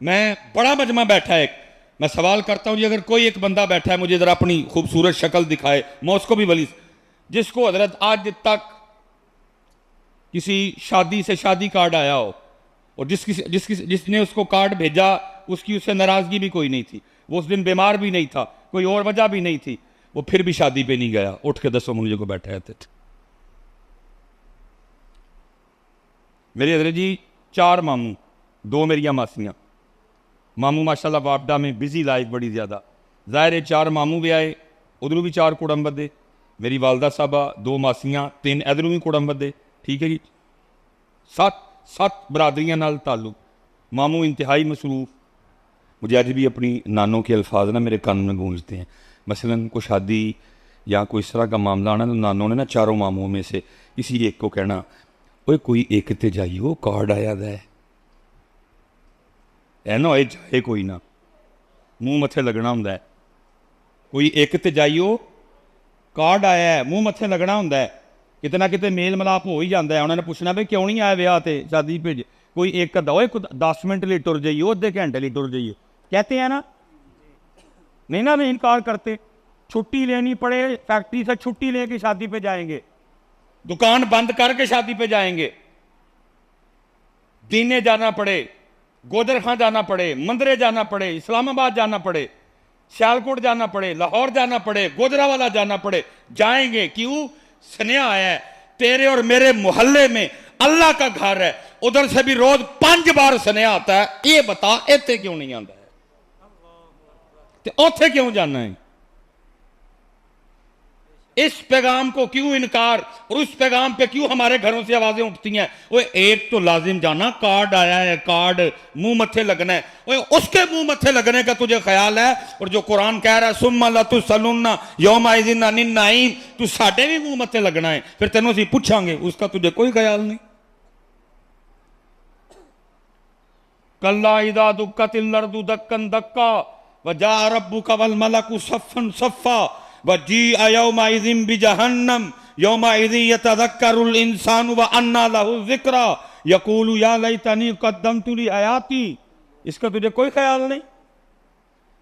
मैं बड़ा मजमा बैठा है, मैं सवाल करता हूं जी, अगर कोई एक बंदा बैठा है, मुझे जरा अपनी खूबसूरत शक्ल दिखाए, मैं उसको भी वली, जिसको हजरत आज तक किसी शादी से शादी कार्ड आया हो, और जिसने उसको कार्ड भेजा उसकी उससे नाराजगी भी कोई नहीं थी, वो उस दिन बीमार भी नहीं था, कोई और वजह भी नहीं थी, वो फिर भी शादी पे नहीं गया, उठ के 10 मुझे को बैठे रहते थे। मेरे हजरत जी 4 मामू, 2 मेरियां मासियां, मामू माशाल्लाह वापडा में बिजी लाइफ बड़ी ज़्यादा, ज़ाहिर है 4 मामू भी आए, उधरों भी 4 कुड़म बदे, मेरी वालदा साहबा 2 मासियाँ 3 इधरों भी कुड़म बदे, ठीक है जी। 7 बरादरियाँ नाल ताल्लुक, मामू इंतहाई मसरूफ़। मुझे आज भी अपनी नानों के अल्फाज ना मेरे कान में गूंजते हैं। मसलन कोई शादी या कोई इस तरह का मामला आना तो नानों ने ना चारों मामुओं में से किसी एक को कहना, ओए कोई एक ते जाइयो कार्ड आया दा है ना, होए जाए कोई ना, मूँह मत्थे लगना होंदा है। कोई एक ते जाइयो कार्ड आया है, मूँह मत्थे लगना होंदा है। किते ना किते मेल मिलाप हो ही जाता है। उन्होंने पूछना भी क्यों नहीं आया ब्याह ते शादी भेज, कोई एक दो 10 मिनट लिए टुर जाइए, अद्धे घंटे लिए टुर जाइए, कहते हैं ना, नहीं ना, नहीं इनकार करते। छुट्टी लेनी पड़े फैक्ट्री से, छुट्टी लेके शादी पे जाएंगे, दुकान बंद करके शादी पे जाएंगे, दीने जाना पड़े, गोदर खां जाना पड़े, मंदरे जाना पड़े, इस्लामाबाद जाना पड़े, सियालकोट जाना पड़े, लाहौर जाना पड़े, गोजरावाला जाना पड़े, जाएंगे। क्यों? स्नेहा आया है तेरे और मेरे मोहल्ले में, अल्लाह का घर है, उधर से भी रोज 5 बार स्नेहा आता है। ये बता इतने क्यों नहीं आता है, तो उथे क्यों जाना है? इस पैगाम को क्यों इनकार, और उस पैगाम पे क्यों हमारे घरों से आवाजें उठती हैं? वो एक तो लाजिम जाना, कार्ड आया है, कार्ड मुंह मत्थे लगना है, वो उसके मुंह मत्थे लगने का तुझे ख्याल है? और जो कुरान कह रहा है सुम्मा लतुसअलुन्ना यौमइज़िन अनिन नईम, तू साडे भी मुंह मत्थे लगना है, फिर तेनों से पूछांगे, उसका तुझे कोई ख्याल नहीं। कल्ला इज़ा दुक्कतिल अर्दु दक्कन दक्का वजा रब्बुका वल मलकु सफ़्फ़न सफ़्फ़ा वजी यौमइज़िन बिजहन्नम यौमइज़िन यतज़क्करुल इंसानु व अन्ना लहु ज़िक्रा यक़ूलु या लैतनी क़द्दमतु ली हयाती। इसका तुझे कोई ख्याल नहीं।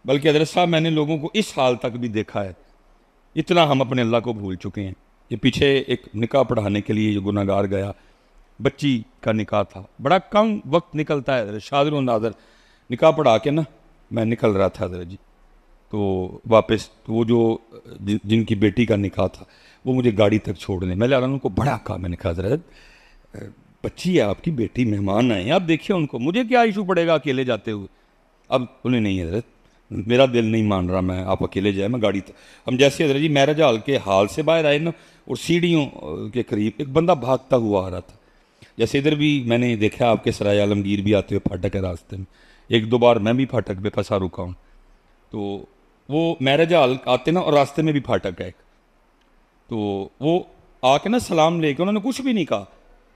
बल्कि हज़रत साहब, मैंने लोगों को इस हाल तक भी देखा है, इतना हम अपने अल्लाह को भूल चुके हैं। ये पीछे एक निकाह पढ़ाने के लिए जो गुनाहगार गया, बच्ची का निकाह था, बड़ा कम वक्त निकलता है, शादर नादर निकाह पढ़ा के ना मैं निकल रहा था हज़रत जी, तो वापस तो वो जो जिनकी बेटी का निकाह था वो मुझे गाड़ी तक छोड़ने, मैं ला रहा उनको बड़ा कहा, मैंने कहा हज़रत बच्ची है आपकी, बेटी मेहमान आए हैं, आप देखिए उनको, मुझे क्या इशू पड़ेगा अकेले जाते हुए। अब उन्हें नहीं हज़रत, मेरा दिल नहीं मान रहा, मैं आप अकेले जाए, मैं गाड़ी तक। हम जैसे हज़रत जी मैरिज हॉल के हाल से बाहर आए ना, और सीढ़ियों के करीब एक बंदा भागता हुआ आ रहा था। जैसे इधर भी मैंने देखा आपके सराय आलमगीर भी आते हुए फाटक है रास्ते में, 1-2 बार मैं भी फाटक पे फंसा रुका हूँ। तो वो मैरिज हॉल आते ना, और रास्ते में भी फाटक है एक, तो वो आके ना सलाम लेके, उन्होंने कुछ भी नहीं कहा,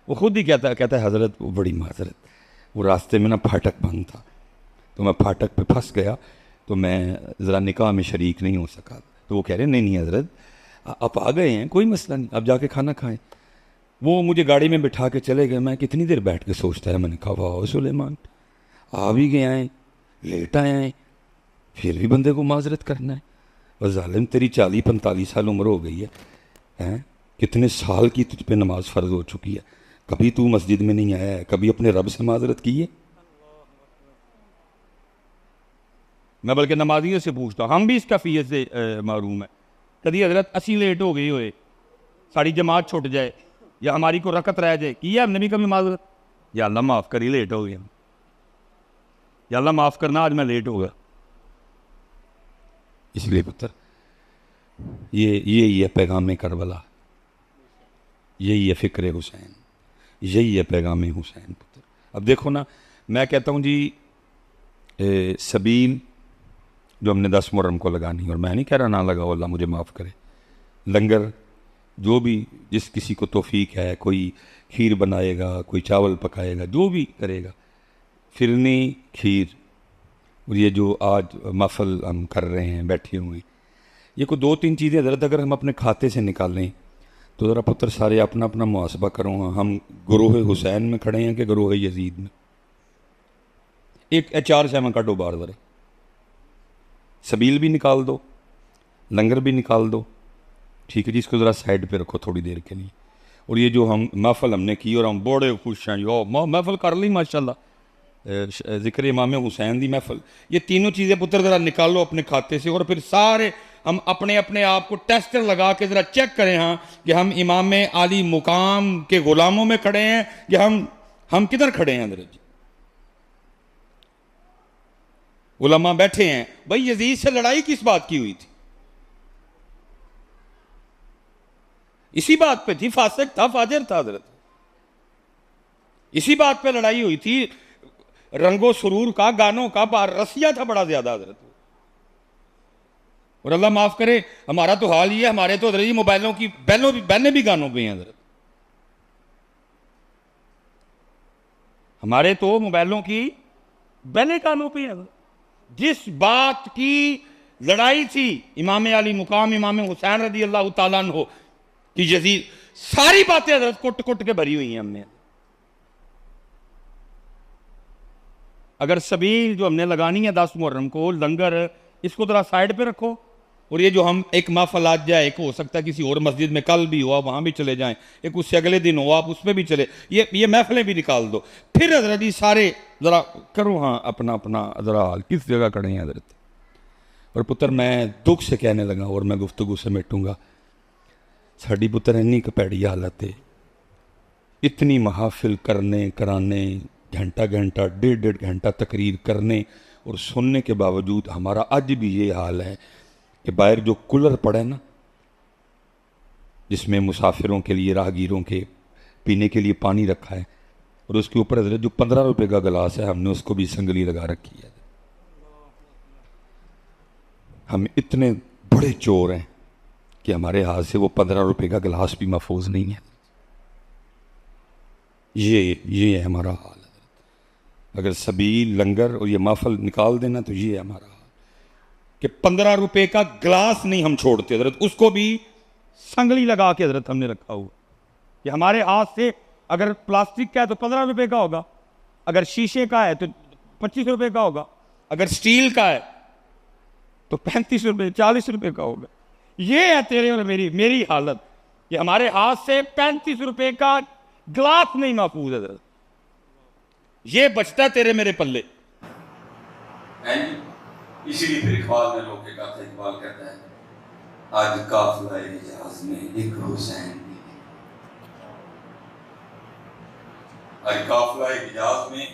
वो खुद ही कहता है हज़रत वो बड़ी माजरत, वो रास्ते में ना फाटक बंद था, तो मैं फाटक पे फंस गया, तो मैं ज़रा निकाह में शरीक नहीं हो सका। तो वो कह रहे नहीं हज़रत आप आ गए हैं, कोई मसला नहीं, आप जाके खाना खाएं। वो मुझे गाड़ी में बिठा के चले गए। मैं कितनी देर बैठ के सोचता है, मैंने कहा वाह सुलेमान, आ भी गए हैं, लेट आए हैं, फिर भी बंदे को माजरत करना है। और जालिम तेरी 40-45 साल उम्र हो गई है, हैं? कितने साल की तुझ पे नमाज फ़र्ज हो चुकी है, कभी तू मस्जिद में नहीं आया है, कभी अपने रब से माजरत की है? मैं बल्कि नमाजियों से पूछता हूँ, हम भी इस कैफियत से महरूम है। कभी हज़रत असी लेट हो गई होए, साड़ी जमात छुट जाए या हमारी को रकत रह जाए, की है हमने भी कभी माजरत? या अल्लाह माफ़ करी, लेट हो गया, या अल्लाह माफ़ करना आज मैं लेट हो गया। इसलिए पुत्र ये पैगाम करबला, यही है फ़िक्र हुसैन, यही है पैगाम हुसैन पुत्र। अब देखो ना, मैं कहता हूँ जी सबील जो हमने 10 मुहर्रम को लगानी, और मैं नहीं कह रहा ना लगाओ, अल्लाह मुझे माफ़ करे, लंगर जो भी जिस किसी को तौफीक है, कोई खीर बनाएगा, कोई चावल पकाएगा, जो भी करेगा, फिरनी खीर, और ये जो आज महफल हम कर रहे हैं बैठे हुए, ये कोई 2-3 चीज़ें हज़रत अगर हम अपने खाते से निकालें तो ज़रा पुत्र सारे अपना अपना मुहासबा करो, हम गुरूह हुसैन में खड़े हैं कि गुरूह यजीद में? एक 4 शैमा काटो बार ज़रा, सबील भी निकाल दो, लंगर भी निकाल दो, ठीक है जी, इसको ज़रा साइड पे रखो थोड़ी देर के लिए। और ये जो हम महफल हमने की और हम बड़े खुश हैं, यो महफल कर ली माशाल्लाह, ज़िक्र इमाम हुसैन दी महफल, ये तीनों चीज़ें पुत्र ज़रा निकालो अपने खाते से, और फिर सारे हम अपने अपने आप को टेस्टर लगा के ज़रा चेक करें, हाँ, कि हम इमाम आली मुकाम के ग़ुलामों में खड़े हैं कि हम किधर खड़े हैं। अंदर जी उलमा बैठे हैं, भाई यजीद से लड़ाई किस बात की हुई थी? इसी बात पे थी, फासिक था, फाजिर था हजरत, इसी बात पे लड़ाई हुई थी, रंगो सुरूर का, गानों का, रसिया था बड़ा ज्यादा हजरत। और अल्लाह माफ करे, हमारा तो हाल ये है, हमारे तो हजरत मोबाइलों की बैलें भी गानों पे हैं हजरत, हमारे तो मोबाइलों की बैलें गानों पे हैं। जिस बात की लड़ाई थी इमाम अली मुकाम इमाम हुसैन रजी अल्लाह तआला अन्हु कि यजीद, सारी बातें हजरत कुट कुट के भरी हुई हैं हमने। अगर सबील जो हमने लगानी है 10 मुहर्रम को, लंगर, इसको जरा साइड पे रखो, और ये जो हम एक महफल आज जाए, एक हो सकता है किसी और मस्जिद में कल भी हुआ वहां भी चले जाएं, एक उससे अगले दिन हो आप उसमें भी चले, ये महफिलें भी निकाल दो, फिर हजरत जी सारे जरा करो हाँ अपना अपना जरा हाल किस जगह खड़े हैं हजरत। और पुत्र मैं दुख से कहने लगा और मैं गुफ्तगू समेटूंगा, साड़ी पुत्र इन्नी कपैड़ी हालत है, इतनी महाफिल करने कराने, घंटा घंटा 1.5 घंटा तकरीर करने और सुनने के बावजूद हमारा आज भी ये हाल है कि बाहर जो कूलर पड़े ना, जिसमें मुसाफिरों के लिए, राहगीरों के पीने के लिए पानी रखा है, और उसके ऊपर हजरत जो 15 रुपए का गिलास है, हमने उसको भी संगली लगा रखी है। हम इतने बड़े चोर हैं कि हमारे हाथ से वो 15 रुपए का गिलास भी महफूज नहीं है। ये है हमारा हाल। अगर सबील, लंगर और ये महफल निकाल देना तो ये है हमारा हाल कि 15 रुपए का गिलास नहीं हम छोड़ते हजरत, उसको भी संगली लगा के हजरत हमने रखा हुआ कि हमारे हाथ से, अगर प्लास्टिक का है तो 15 रुपए का होगा, अगर शीशे का है तो 25 रुपए का होगा, अगर स्टील का है तो 35 रुपए 40 रुपए का होगा। ये है तेरे और मेरी हालत कि हमारे हाथ से 35 रुपए का गिलास नहीं महफूज है, ये बचता तेरे मेरे पल्ले। इसीलिए फिर इकबाल ने लोग कहा था, इकबाल कहता है आज काफिला इजाज में एक हुसैन भी, आज काफिला इजाज में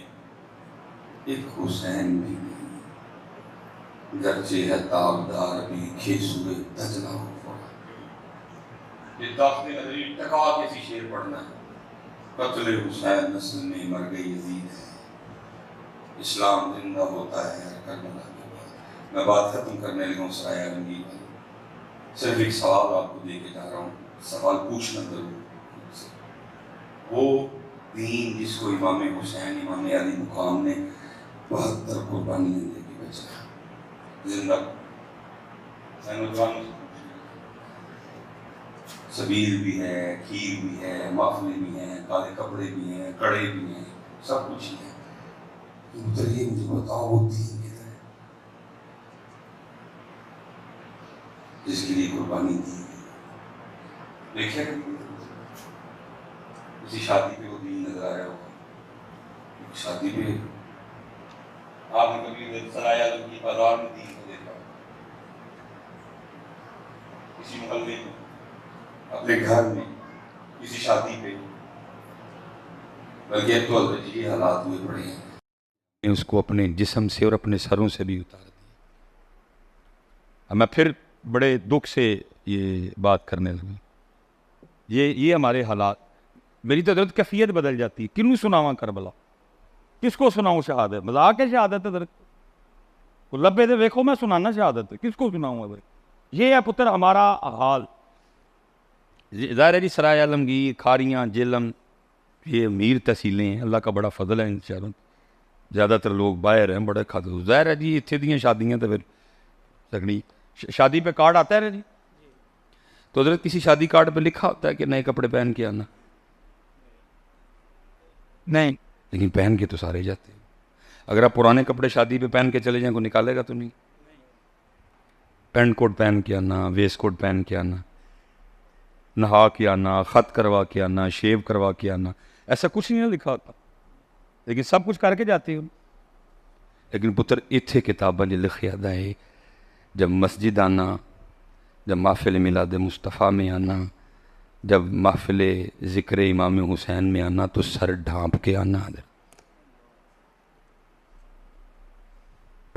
एक हुसैन भी नहीं, गरचे है ताबदार भी खेसुए दजना हो पड़ा। ये दाफ्ते नजरी टका के सी शेर पढ़ना है, कत्ले हुसैन नस्ल में मर गई यजीद है, इस्लाम जिंदा होता है करबला के बाद। मैं बात खत्म करने लगा हूँ सराय आलमगीर पर, सिर्फ एक सवाल आपको दे के जा रहा हूँ, सवाल पूछना जरूर। वो दीन जिसको इमाम हुसैन इमाम अली मुकाम ने 72 कुर्बानियाँ दे के बचाया, जिंदा सबील भी है, खीर भी है, माफले भी हैं, काले कपड़े भी हैं, कड़े भी हैं, सब कुछ ही है। उतरिए मुझे बताओ वो दीन किधर है जिसके लिए कुर्बानी दी गई? देखिए किसी शादी पे वो दीन नजर आया होगा, शादी पे आपने कभी सराय आलमगीर बाजार में दीन को देखा? किसी मोहल्ले में, अपने घर में, किसी शादी पे, बल्कि अब तो ये हालात हुए पड़े हैं उसको अपने जिस्म से और अपने सरों से भी उतार दिया। मैं फिर बड़े दुख से ये बात करने लगा, ये हमारे हालात। मेरी तो दर्द कैफियत बदल जाती है, किन्नू सुनावा करबला, किसको सुनाऊँ शहादत? मजाक है शहादत है दर्द को लब्बे दे देखो मैं सुनाना शहादत है, किसको सुनाऊँगा भाई? ये है पुत्र हमारा हाल। ज़ाहिर है जी सराय आलमगीर, खारियाँ, जेलम, ये अमीर तहसीलें हैं, अल्लाह का बड़ा फजल है इन शहरों। ज़्यादातर लोग बाहर हैं, बड़े खाते। ज़ाहिर है जी इत्थे दियां शादियाँ तो फिर सगनी शादी पे कार्ड आता है जी, तो हजरत किसी शादी कार्ड पे लिखा होता है कि नए कपड़े पहन के आना? नहीं, लेकिन पहन के तो सारे जाते हैं। अगर आप पुराने कपड़े शादी पे पहन के चले जाएं, को निकालेगा तो नहीं। पैंट कोट पहन के आना, वेस्ट कोट पहन के आना, नहा के आना, ख़त करवा के आना, शेव करवा के आना, ऐसा कुछ नहीं लिखा होता, लेकिन सब कुछ करके जाते हो। लेकिन पुत्र इत्थे किताबां च लिखिया दा है, जब मस्जिद आना, जब महफिल मिलाद मुस्तफ़ा में आना, जब महफिल ज़िक्र इमाम हुसैन में आना, तो सर ढांप के आना।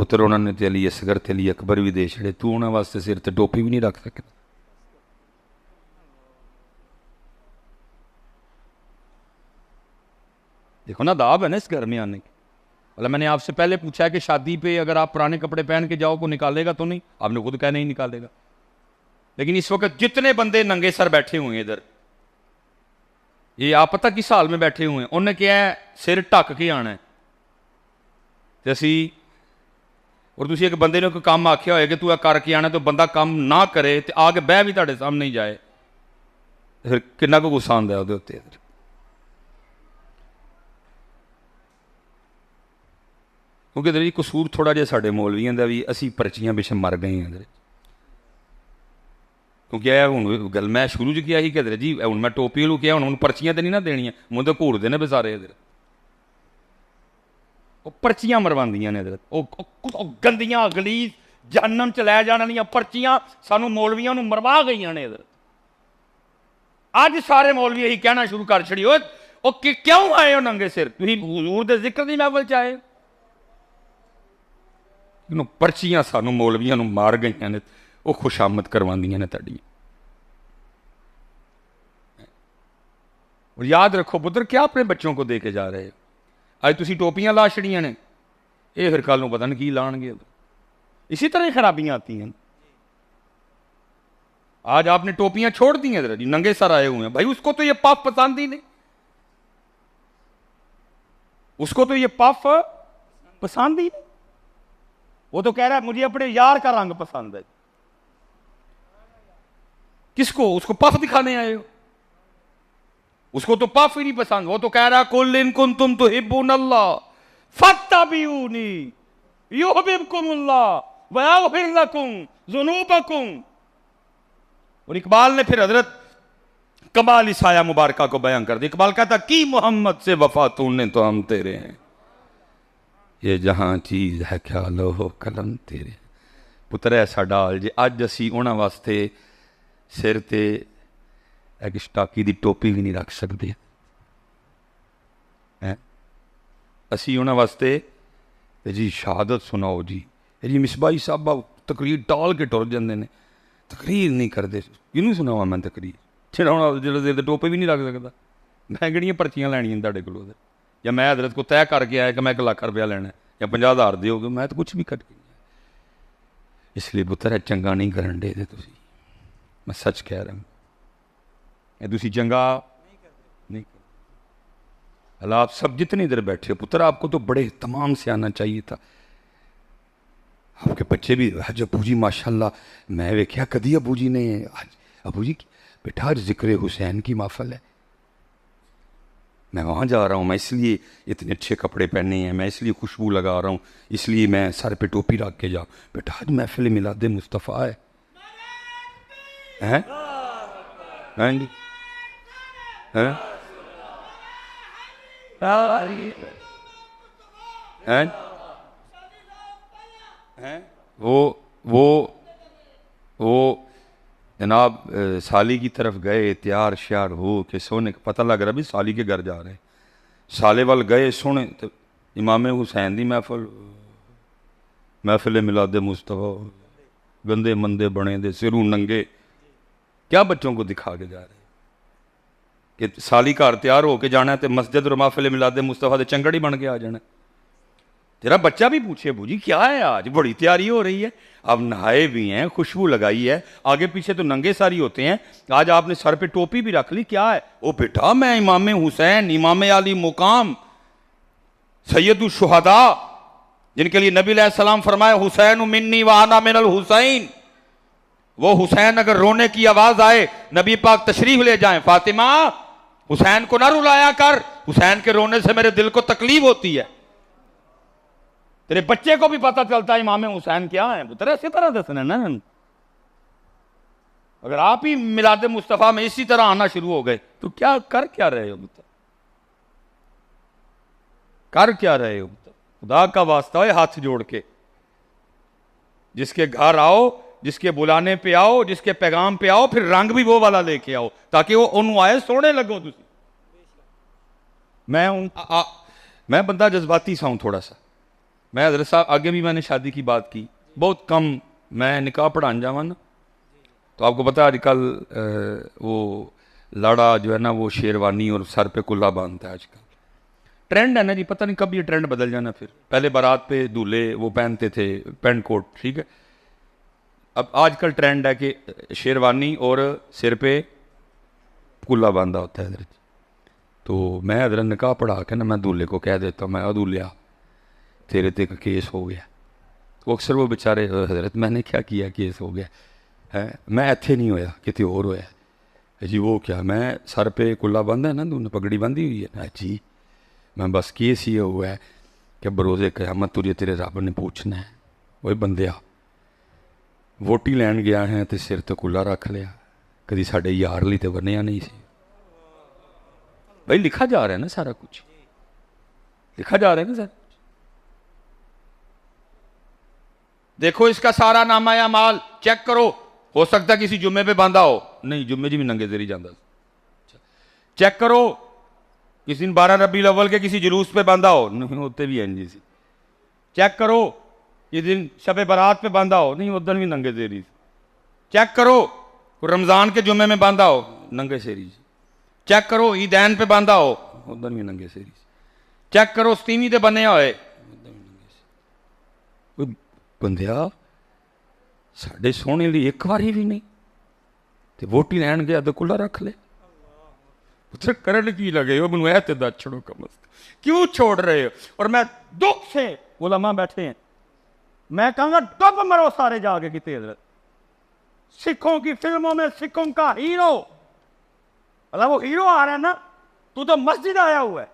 पुत्र उन्होंने ते अली असगर ते अली अकबर भी दे छड़े, तू उन्होंने वास्ते सिर ते टोपी भी नहीं रख सकता। देखो ना दाब है ना इस घर में आने की। मतलब मैंने आपसे पहले पूछा है कि शादी पे अगर आप पुराने कपड़े पहन के जाओ को निकालेगा तो नहीं, आपने खुद कहा नहीं निकालेगा। लेकिन इस वक्त जितने बंदे नंगे सर बैठे हुए हैं इधर, ये आप पता किस हाल में बैठे हुए हैं, उन्हें क्या है सिर ढक के आना है। ਤੇ ਅਸੀਂ और ਤੁਸੀਂ एक बंदे ने कोई काम आख्या होए कि तू करके आना, तो बंदा काम ना करे तो आके बह भी ਤੁਹਾਡੇ सामने ही जाए, फिर कितना को गुस्सा आंदा है ਉਹਦੇ ਉੱਤੇ। क्योंकि इधर जी कसूर थोड़ा जिहा साडे मौलवियां दा भी, असी परचियां पिछे मर गए हैं इधर। क्योंकि यह हूँ गल मैं शुरू च किया ही कि इधर जी हूँ मैं टोपी वालू किया, हूँ परचियां तो नहीं ना देनियां, मुझे तो घूरते ने बेचारे इधर, वो परचियां मरवांदियां ने इधर, गंदियां गलीज जहन्नम च लै जाने वालियां परचियां सानू मौलवियां नू मरवा गई ने इधर। अज सारे मौलवी यही कहना शुरू कर छड़ी, ओ क्यों आए हो नंगे सिर, तुसीं हुजूर दे जिक्र दी महफिल च आए। परचियां सानू मौलवियां नू मार गई ने, वो खुशामद करवांदियां ने तुहाडी। और याद रखो पुत्र, क्या अपने बच्चों को दे के जा रहे हो। अज तुसीं टोपियां ला छड़ियां ने, ये फिर कल नूं पता नहीं की लाणगे। इसी तरह ही खराबियां आती हैं। आज आपने टोपियां छोड़ दी हैं, जी नंगे सर आए हुए हैं, भाई उसको तो ये पफ पसंद ही नहीं, उसको तो ये पफ पसंद ही नहीं। वो तो कह रहा है मुझे अपने यार का रंग पसंद है। किसको? उसको पफ दिखाने आए हो, उसको तो पफ ही नहीं पसंद। वो तो कह रहा कुल इन कुंतुम तुहिब्बूनल्लाह फत्तबिऊनी युहबिबकुमुल्लाह व यगफिर लकुम ज़ुनूबकुम। और इकबाल ने फिर हजरत कमाल इसाया मुबारका को बयान कर दिया। इकबाल कहता की मोहम्मद से वफा तूने तो हम तेरे हैं, ये जहां चीज है ख्याल हो कलम तेरे। पुत्र है साडा हाल जे अज असी उन्हां वास्ते सिर ते एक स्टाकी दी टोपी भी नहीं रख सकते हैं। असी उन्हां वास्ते जी शहादत सुनाओ जी मिसबाही साहब तकरीर टाल के टुर जाते हैं, तकरीर नहीं करते। किनू सुनावा मैं तकरीर, छिड़ा जो टोपे भी नहीं रख सकता। मैं किहड़ियां पर्चियां लैनियां तुहाडे कोलों, या मैं हजरत को तय करके आया कि मैं 1 लाख रुपया लेना या 50,000 दोगे, मैं तो कुछ भी कर। इसलिए पुत्र है चंगा नहीं करन दे तुसी, मैं सच कह रहा हूँ, तुसी चंगा नहीं कर। अल्लाह आप सब जितने इधर बैठे हो पुत्र, आपको तो बड़े तमाम से आना चाहिए था। आपके बच्चे भी आज अबू जी माशाल्लाह, मैं वेख्या कदी अबू जी ने, आज अबू जी बेटा आज जिक्र हुसैन की महफल है, मैं वहाँ जा रहा हूँ, मैं इसलिए इतने अच्छे कपड़े पहने हैं, मैं इसलिए खुशबू लगा रहा हूँ, इसलिए मैं सर पे टोपी रख के जाऊँ। बेटा आज महफिल मिलाद मुस्तफ़ा है, हैं? हैं? हैं? हैं? वो जनाब साली की तरफ गए, तैयार श्यार हो के सोने, पता लग रहा भी साली के घर जा रहे, साले वाल गए सोने तो इमाम हुसैन दी महफिल मिलाद मुस्तफ़ा, गंदे मंदे बने दे सिरों नंगे, क्या बच्चों को दिखा के जा रहे कि साली घर तैयार होके जाना है तो मस्जिद और महफिल मिलाद मुस्तफ़ा के चंगड़ ही बन के आ जाना। तेरा बच्चा भी पूछे बू जी क्या है, आज बड़ी तैयारी हो रही है, अब नहाए भी हैं, खुशबू लगाई है, आगे पीछे तो नंगे सारी होते हैं, आज आपने सर पे टोपी भी रख ली, क्या है? ओ बेटा मैं इमाम हुसैन, इमाम अली मुकाम, सैयदुल शुहदा, जिनके लिए नबी अलैहिस्सलाम फरमाया हुसैन मिन्नी व अना मिनल हुसैन। वो हुसैन अगर रोने की आवाज आए नबी पाक तशरीफ ले जाएं, फातिमा हुसैन को ना रुलाया कर, हुसैन के रोने से मेरे दिल को तकलीफ होती है। तेरे बच्चे को भी पता चलता है इमाम हुसैन क्या है, पुत्र इसी तरह दसना ना। अगर आप ही मिलाद मुस्तफ़ा में इसी तरह आना शुरू हो गए तो क्या कर क्या रहे हो पुत्र, कर क्या रहे हो पुत्र? खुदा का वास्ता है हाथ जोड़ के, जिसके घर आओ, जिसके बुलाने पे आओ, जिसके पैगाम पे आओ, फिर रंग भी वो वाला लेके आओ ताकि वो उन्होंने आए सोने लगो तुसी। मैं बंदा जज्बाती सा हूं थोड़ा सा, मैं हजरत साहब आगे भी मैंने शादी की बात की, बहुत कम मैं निकाह पढ़ाने जावा ना, तो आपको पता है आजकल वो लाड़ा जो है ना वो शेरवानी और सर पे कुल्ला बांधता है। आजकल ट्रेंड है ना जी, पता नहीं कब ये ट्रेंड बदल जाना। फिर पहले बारात पे दूल्हे वो पहनते थे पैंट कोट, ठीक है, अब आजकल ट्रेंड है कि शेरवानी और सिर पे कुल्ला बांधा होता है हजरत। तो मैं हजरत निकाह पढ़ा के ना मैं दूल्हे को कह देता हूँ, मैं दूल्हा तेरे ते केस हो गया। वो अक्सर वो बेचारे हजरत मैंने क्या किया केस हो गया है, मैं इत्थे नहीं होया कितने और होया जी। वो क्या, मैं सर पे कुल्ला बांधा है ना, तूने पगड़ी बांधी हुई है ना जी, मैं बस केस ही हुआ है कि बरोज़े क़यामत तुझे तेरे रब ने पूछना है। वही बंदिया वोटी लैन गया है तो सिर ते कुल्ला रख लिया, कभी साढ़े यार ली तो बनिया नहीं सी। भाई लिखा जा रहा है ना, सारा कुछ लिखा जा रहा है ना सर। देखो इसका सारा नामा या माल चेक करो, हो सकता किसी जुम्मे पे बांधा हो, नहीं जुम्मे जी भी नंगे तेरी जाता। चेक करो किसी दिन 12 रबी अव्वल के किसी जुलूस पे बांधा हो, नहीं होते भी हैं जी सी। चेक करो ये दिन शबे बारात पे बांधा हो, नहीं उधर भी नंगे तेरी। चेक करो रमजान के जुम्मे में बांधा हो, नंगे शेरी। चेक करो ईदैन पे बांधा हो, उधर भी नंगे शेरी। चेक करो सतीवी दे बने होए, बंदिया साढ़े सोने लिए एक बारी भी नहीं, तो वोटी लैन गया तो कुल्ला रख ले। उधर करन की लगे हो, मैं ऐसे दस छोड़ो कम से कम, क्यों छोड़ रहे हो। और मैं दुख से उलमा बैठे हैं, मैं कहूंगा डब मरो सारे जाके कितने हजरत। सिखों की फिल्मों में सिखों का हीरो, मतलब वो हीरो आ रहा है ना, तू तो मस्जिद आया हुआ है,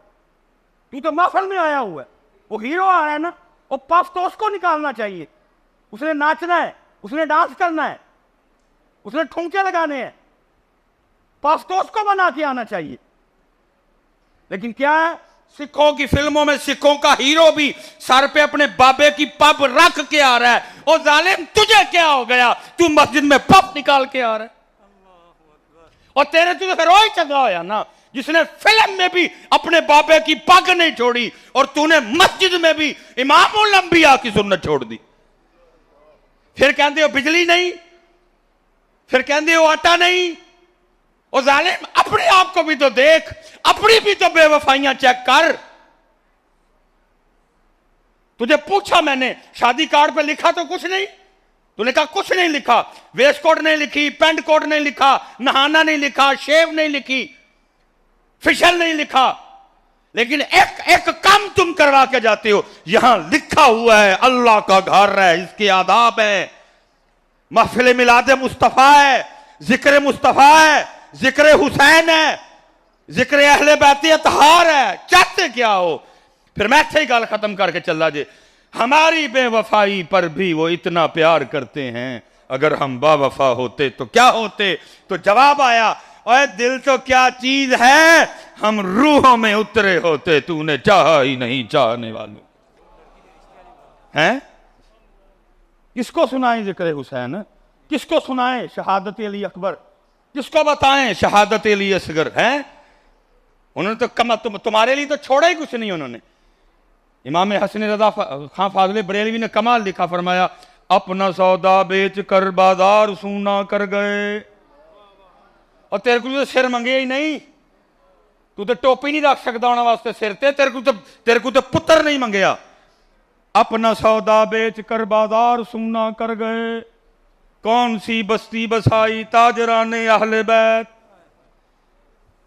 तू तो महफिल में आया हुआ है, वो हीरो आ रहा है ना, वो पफ तो उसको निकालना चाहिए, उसने नाचना है, उसने डांस करना है, उसने ठुमके लगाने हैं, पफ तो उसको बना के आना चाहिए। लेकिन क्या है, सिखों की फिल्मों में सिखों का हीरो भी सर पे अपने बाबे की पफ रख के आ रहा है। और जालिम तुझे क्या हो गया, तू मस्जिद में पफ निकाल के आ रहा है। और तेरे तो फिर वही चंगा होया ना जिसने फिल्म में भी अपने बाबे की पग नहीं छोड़ी, और तूने मस्जिद में भी इमामुल अंबिया की सुन्नत छोड़ दी। फिर कहते हो बिजली नहीं, फिर कहते हो आटा नहीं। और जालिम अपने आप को भी तो देख, अपनी भी तो बेवफाइयां चेक कर। तुझे पूछा मैंने शादी कार्ड पे लिखा तो कुछ नहीं, तूने कहा कुछ नहीं लिखा, वेस्ट कोट नहीं लिखी, पैंट कोट नहीं लिखा, नहाना नहीं लिखा, शेव नहीं लिखी, फिशल नहीं लिखा। लेकिन एक एक काम तुम करवा के जाते हो, यहां लिखा हुआ है अल्लाह का घर है, इसके आदाब है, महफिल मिलाद मुस्तफा है, जिक्र मुस्तफा है, जिक्र हुसैन है, जिक्र अहले बैती अतहार है, चाहते क्या हो। फिर मैं अच्छी गल खत्म करके चला जे, हमारी बेवफाई पर भी वो इतना प्यार करते हैं, अगर हम बावफा होते तो क्या होते। तो जवाब आया, ओए दिल तो क्या चीज है, हम रूहों में उतरे होते, तूने चाहा ही नहीं चाहने वालों हैं। किसको सुनाए जिक्र हुसैन, किसको सुनाए शहादत अली अकबर, किसको बताएं शहादत अली असगर हैं। उन्होंने तो कम तुम्हारे लिए तो छोड़ा ही कुछ नहीं। उन्होंने इमाम हसन रज़ा खां फाज़िल बरेलवी ने कमाल लिखा, फरमाया अपना सौदा बेच कर बाजार सूना कर गए। और तेरे को तो सिर मंगे ही नहीं, तू तो टोपी नहीं रख सकता उन्होंने वास्ते सिर ते, तेरे को तो पुत्र नहीं मंगया। अपना सौदा बेच कर बाजार सूना कर गए, कौन सी बस्ती बसाई ताजराने अहले बैत।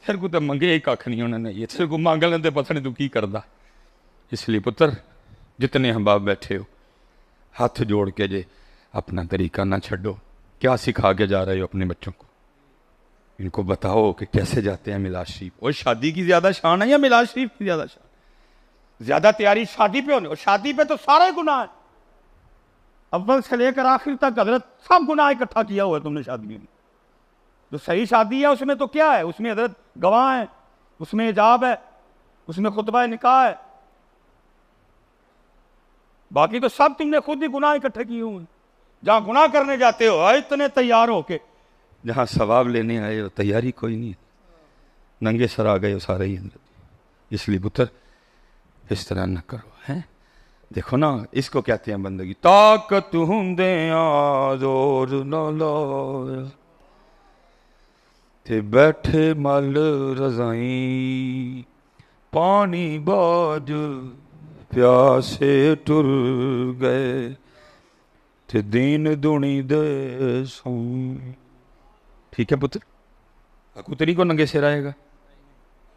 तेरे को तो मंगे ही कख नहीं उन्होंने, ये तेरे को मांग लेंदे पता नहीं तू की करदा। इसलिए पुत्र जितने हम बाप बैठे हो, हाथ जोड़ के जे अपना तरीका ना छड़ो। क्या सिखा के जा रहे हो अपने बच्चों को, इनको बताओ कि कैसे जाते हैं मिलाद शरीफ। और शादी की ज्यादा शान है या मिलाद शरीफ की ज्यादा शान? ज्यादा तैयारी शादी पे होने, और शादी पे तो सारे गुनाह है, अव्वल से लेकर आखिर तक हजरत सब गुनाह इकट्ठा किया हुआ है तुमने शादी में। जो सही शादी है उसमें तो क्या है, उसमें हजरत गवाह है, उसमें हिजाब है, उसमें खुतबा निकाह है, बाकी तो सब तुमने खुद ही गुनाह इकट्ठे किए हुए हैं। जहां गुनाह करने जाते हो इतने तैयार होके, जहां सवाब लेने आए हो तैयारी कोई नहीं, नंगे सर आ गए हो सारे ही। इसलिए पुत्र इस तरह न करो, हैं देखो ना, इसको कहते हैं बंदगी। ताकत हुंदे जोर न लाया, ते बैठे मल रजाई, पानी बाज प्यासे टुर गए, ते दीन दुनी दे सौ। ठीक है पुत्र, अगू तो नहीं को नंगे सिर आएगा,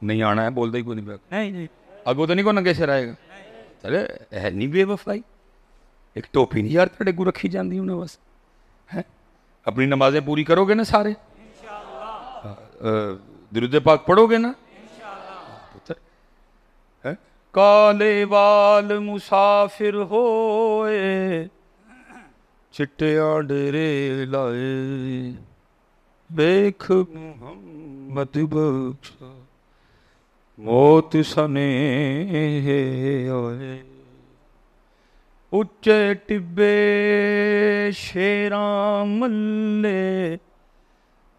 नहीं आना है, बोलता ही को नहीं बैग, नहीं अगू तो नहीं को नंगे सिर आएगा। चले है नहीं बेवफाई, एक टोपी नहीं यार तेरे को रखी जाती उन्हें बस है। अपनी नमाजें पूरी करोगे ना सारे, दुरूद पाक पढ़ोगे ना पुत्र है। काले वाल मुसाफिर होए, चिट्टे डेरे लाए, बेख मुहम्मद बख्शा, मौत सने होए। उच्चे टिब्बे शेरा मल्ले,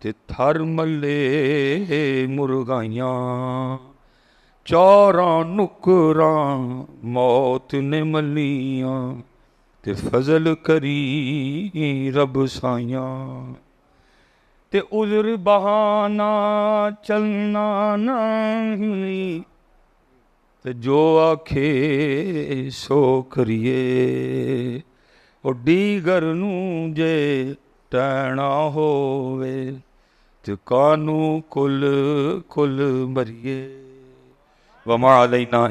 ते थर मल्ले मुर्गाइयां, चारा नुकरा मौत ने मलियां, ते फजल करी रब साइयां, ते उज़र बहाना चलना नहीं, ते जो आखे सो करिए, ओ डीगर नू जे टैना होवे, ते कानू कुल कुल मरिए। वमा अलैना